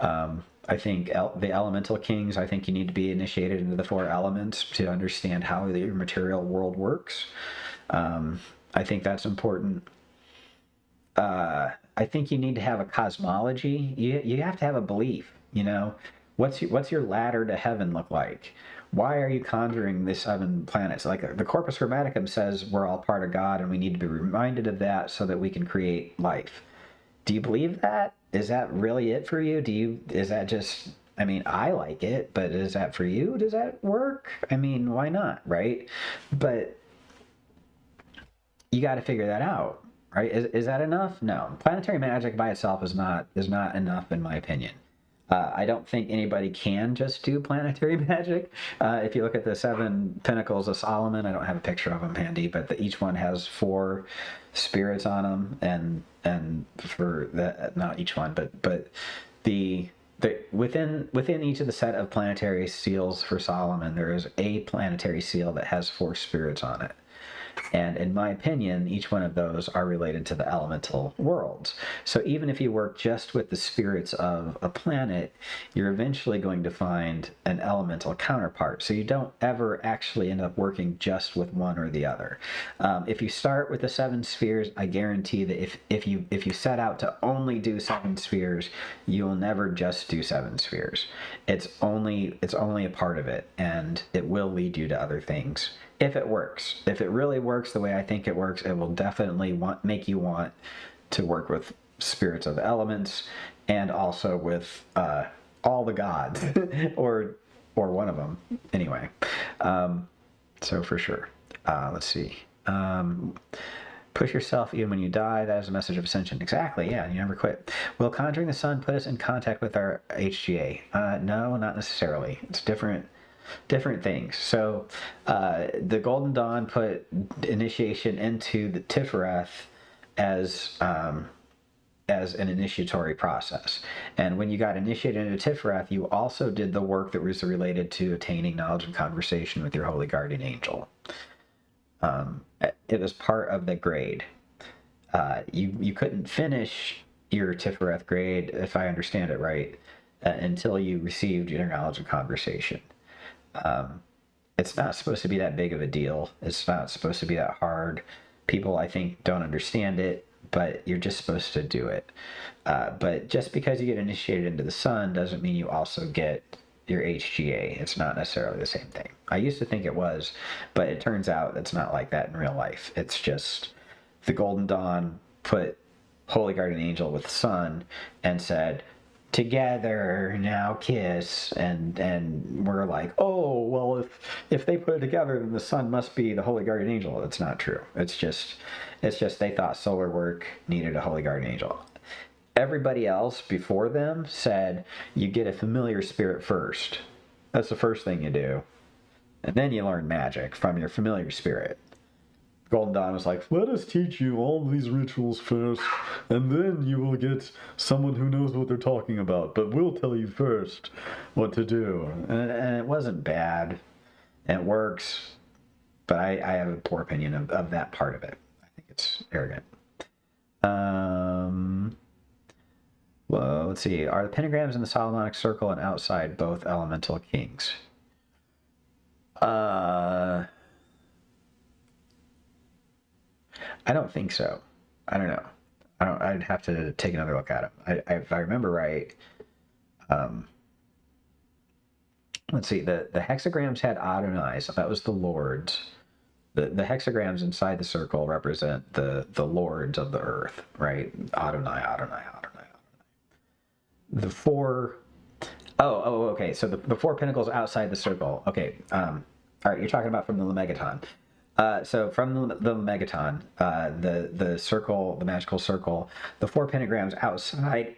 I think the elemental kings, I think you need to be initiated into the 4 elements to understand how your material world works. I think that's important. I think you need to have a cosmology. You have to have a belief. What's your ladder to heaven look like? Why are you conjuring the 7 planets? Like the Corpus Hermeticum says, we're all part of God, and we need to be reminded of that so that we can create life. Do you believe that? Is that really it for you? Is that just? I mean, I like it, but is that for you? Does that work? I mean, why not, right? But you got to figure that out, right? Is that enough? No. Planetary magic by itself is not enough, in my opinion. I don't think anybody can just do planetary magic. If you look at the 7 Pinnacles of Solomon, I don't have a picture of them handy, but each one has 4 spirits on them, and for that, not each one, but the within each of the set of planetary seals for Solomon, there is a planetary seal that has 4 spirits on it. And in my opinion, each one of those are related to the elemental worlds. So even if you work just with the spirits of a planet, you're eventually going to find an elemental counterpart. So you don't ever actually end up working just with one or the other. If you start with the 7 spheres, I guarantee that if you set out to only do 7 spheres, you'll never just do 7 spheres. It's only a part of it, and it will lead you to other things if it works. If it really works the way I think it works, it will definitely make you want to work with spirits of the elements, and also with all the gods, or one of them anyway. So for sure. Let's see. Push yourself even when you die. That is a message of ascension. Exactly. Yeah, you never quit. Will conjuring the sun put us in contact with our HGA? No, not necessarily. It's different things. So the Golden Dawn put initiation into the Tifereth as an initiatory process. And when you got initiated into Tifereth, you also did the work that was related to attaining knowledge and conversation with your holy guardian angel. It was part of the grade. You couldn't finish your Tifereth grade, if I understand it right, until you received your knowledge and conversation. It's not supposed to be that big of a deal. It's not supposed to be that hard. People, I think, don't understand it, but you're just supposed to do it. But just because you get initiated into the sun doesn't mean you also get your HGA. It's not necessarily the same thing. I used to think it was, but it turns out it's not like that in real life. It's just the Golden Dawn put Holy Guardian Angel with Sun and said, together, now kiss, and we're like, oh, well, if they put it together, then the sun must be the Holy Guardian Angel. It's not true. It's just they thought solar work needed a Holy Guardian Angel. Everybody else before them said you get a familiar spirit first. That's the first thing you do. And then you learn magic from your familiar spirit. Golden Dawn was like, let us teach you all these rituals first, and then you will get someone who knows what they're talking about, but we'll tell you first what to do. And it wasn't bad. It works, but I have a poor opinion of that part of it. I think it's arrogant. Well, let's see. Are the pentagrams in the Solomonic circle and outside both elemental kings? I don't think so. I don't know. I'd have to take another look at them. If I remember right, let's see. The hexagrams had Adonai, so that was the lords. The hexagrams inside the circle represent the lords of the earth, right? Adonai. The four... Oh, okay. So the 4 pinnacles outside the circle. Okay. All right, you're talking about from the Megaton. So from the Megaton, the circle, the magical circle, the 4 pentagrams outside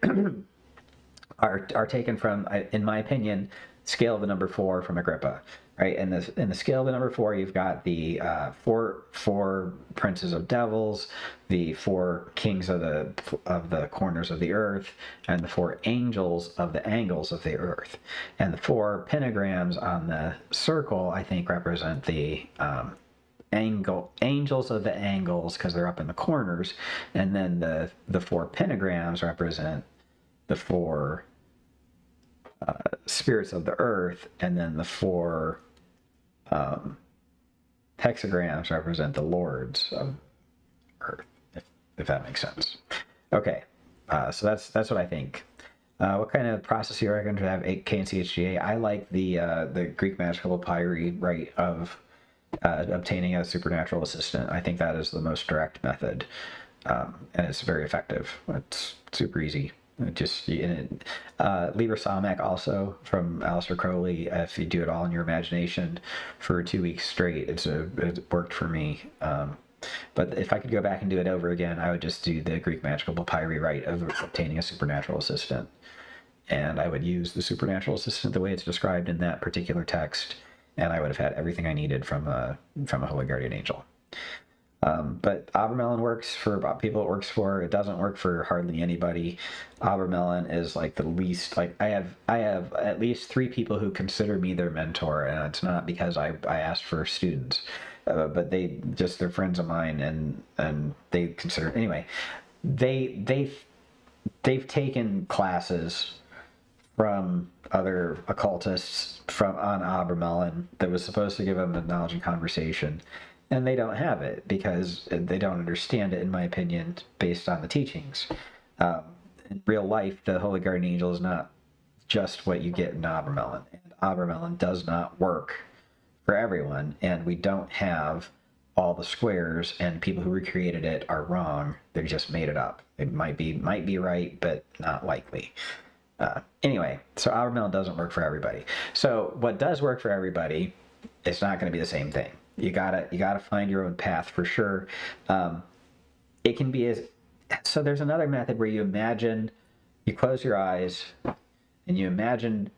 are taken from, in my opinion, scale of the number 4 from Agrippa, right? In the scale of the number 4, you've got the four princes of devils, the 4 kings of the corners of the earth, and the 4 angels of the angles of the earth. And the 4 pentagrams on the circle, I think, represent the angels of the angles, because they're up in the corners, and then the 4 pentagrams represent the 4 spirits of the earth, and then the 4 hexagrams represent the lords of earth, if that makes sense. Okay, so that's what I think. What kind of process do you reckon to have 8K and CHGA? I like the Greek magical papyri rite of obtaining a supernatural assistant. I think that is the most direct method, and it's very effective. It's super easy. Liber Samek also from Aleister Crowley. If you do it all in your imagination for 2 weeks straight, it worked for me. But if I could go back and do it over again, I would just do the Greek magical papyri rite of obtaining a supernatural assistant, and I would use the supernatural assistant the way it's described in that particular text, and I would have had everything I needed from a Holy Guardian Angel. But Abramelin works for people it works for. It doesn't work for hardly anybody. Abramelin is like the least, like I have at least 3 people who consider me their mentor, and it's not because I asked for students. but they're friends of mine, and they consider, anyway, they've taken classes from other occultists on Abramelin that was supposed to give them the knowledge and conversation, and they don't have it because they don't understand it, in my opinion, based on the teachings. In real life, the Holy Guardian Angel is not just what you get in Abramelin, and Abramelin does not work for everyone, and we don't have all the squares, and people who recreated it are wrong. They just made it up. It might be right, but not likely. Anyway, so Abramelin doesn't work for everybody. So what does work for everybody, it's not going to be the same thing. You gotta find your own path for sure. It can be so there's another method where you close your eyes and you imagine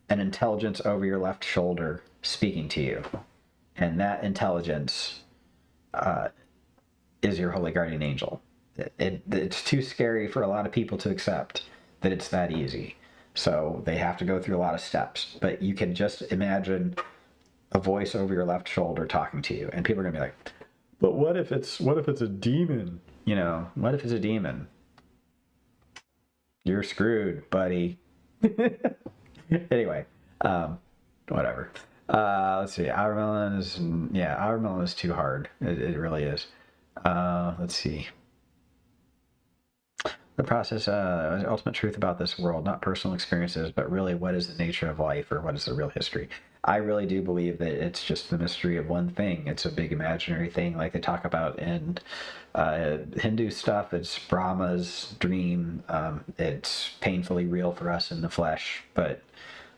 an intelligence over your left shoulder speaking to you, and that intelligence is your Holy Guardian Angel. It's too scary for a lot of people to accept that it's that easy. So they have to go through a lot of steps. But you can just imagine a voice over your left shoulder talking to you, and people are gonna be like, "But what if it's a demon? What if it's a demon? You're screwed, buddy." Anyway, whatever. Let's see. Abramelin is too hard. It really is. Let's see. The process, ultimate truth about this world, not personal experiences, but really what is the nature of life, or what is the real history. I really do believe that it's just the mystery of one thing. It's a big imaginary thing like they talk about in Hindu stuff. It's Brahma's dream. It's painfully real for us in the flesh, but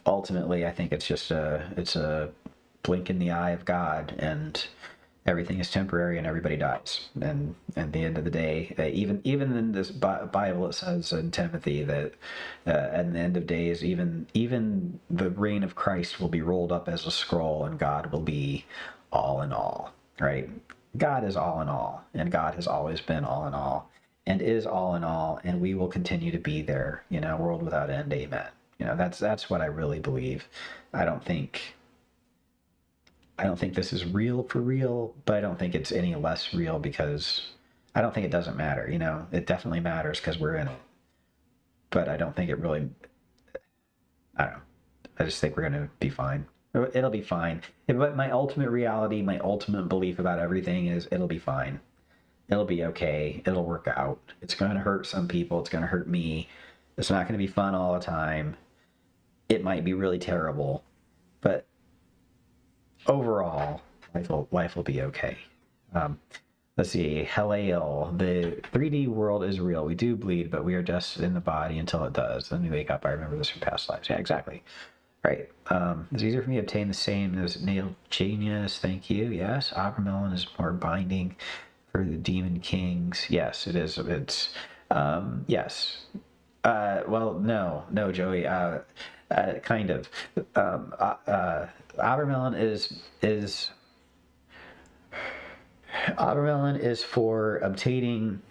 ultimately I think it's just a blink in the eye of God, and everything is temporary and everybody dies. And at the end of the day, even in this Bible, it says in Timothy that at the end of days, even the reign of Christ will be rolled up as a scroll, and God will be all in all, right? God is all in all, and God has always been all in all, and is all in all, and we will continue to be there, world without end, amen. That's what I really believe. I don't think this is real for real, but I don't think it's any less real because I don't think it doesn't matter. It definitely matters because we're in it. But I don't think it really, I don't know. I just think we're going to be fine. It'll be fine. But my ultimate reality, my ultimate belief about everything is it'll be fine. It'll be okay. It'll work out. It's going to hurt some people. It's going to hurt me. It's not going to be fun all the time. It might be really terrible. But overall, life will be okay. Let's see. Halael. The 3D world is real. We do bleed, but we are just in the body until it does. Then we wake up. I remember this from past lives. Yeah, exactly. Right. It's easier for me to obtain the same as natal genius. Thank you. Yes. Abramelin is more binding for the demon kings. Yes, it is. It's yes. Well, no, Joey. Kind of. Abramelin is for obtaining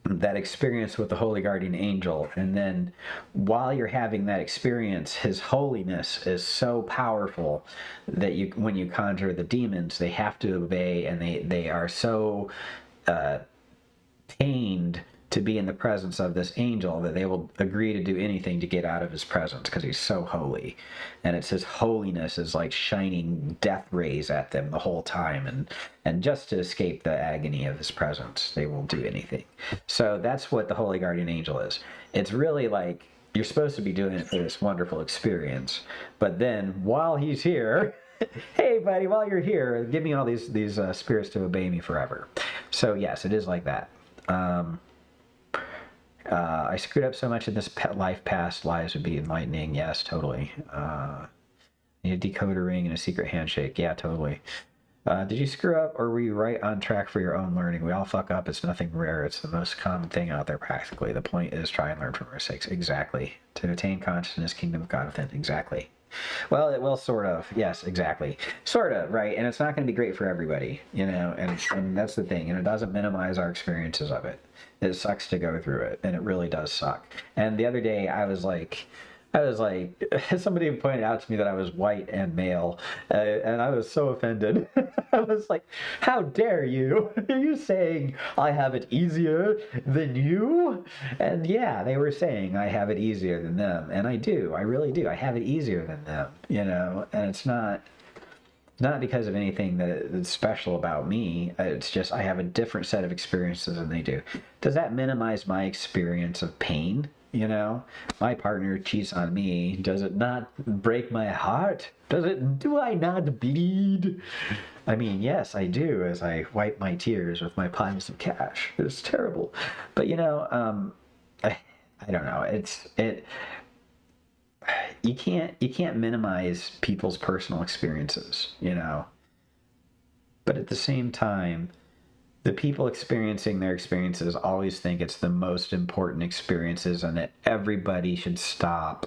that experience with the Holy Guardian Angel, and then while you're having that experience, his holiness is so powerful that when you conjure the demons, they have to obey, and they are so pained to be in the presence of this angel that they will agree to do anything to get out of his presence because he's so holy. And it's his holiness is like shining death rays at them the whole time, and just to escape the agony of his presence, they will do anything. So that's what the Holy Guardian Angel is. It's really like you're supposed to be doing it for this wonderful experience, but then while he's here, hey buddy, while you're here, give me all these spirits to obey me forever. So yes, it is like that. I screwed up so much in this life, past lives would be enlightening. Yes, totally. Need a decoder ring and a secret handshake. Yeah, totally. Did you screw up, or were you right on track for your own learning? We all fuck up. It's nothing rare. It's the most common thing out there practically. The point is try and learn from our mistakes. Exactly. To attain consciousness, kingdom of God within. Exactly. Well, it will sort of. Yes, exactly. Sort of, right? And it's not going to be great for everybody, and that's the thing. And it doesn't minimize our experiences of it. It sucks to go through it, and it really does suck. And the other day, I I was like, somebody pointed out to me that I was white and male, and I was so offended. I was like, how dare you? Are you saying I have it easier than you? And yeah, they were saying I have it easier than them, and I do. I really do. I have it easier than them, you know, and it's not because of anything that's special about me. It's just I have a different set of experiences than they do. Does that minimize my experience of pain? You know, my partner cheats on me. Does it not break my heart? Do I not bleed? I mean, yes, I do, as I wipe my tears with my piles of cash. It's terrible. But, you know, I don't know. You can't minimize people's personal experiences, you know. But at the same time, the people experiencing their experiences always think it's the most important experiences and that everybody should stop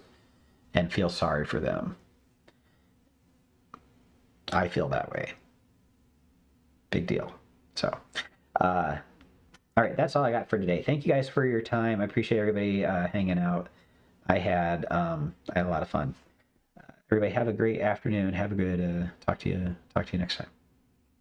and feel sorry for them. I feel that way. Big deal. So, all right, that's all I got for today. Thank you guys for your time. I appreciate everybody hanging out. I had a lot of fun. Everybody have a great afternoon. Have a good talk to you next time.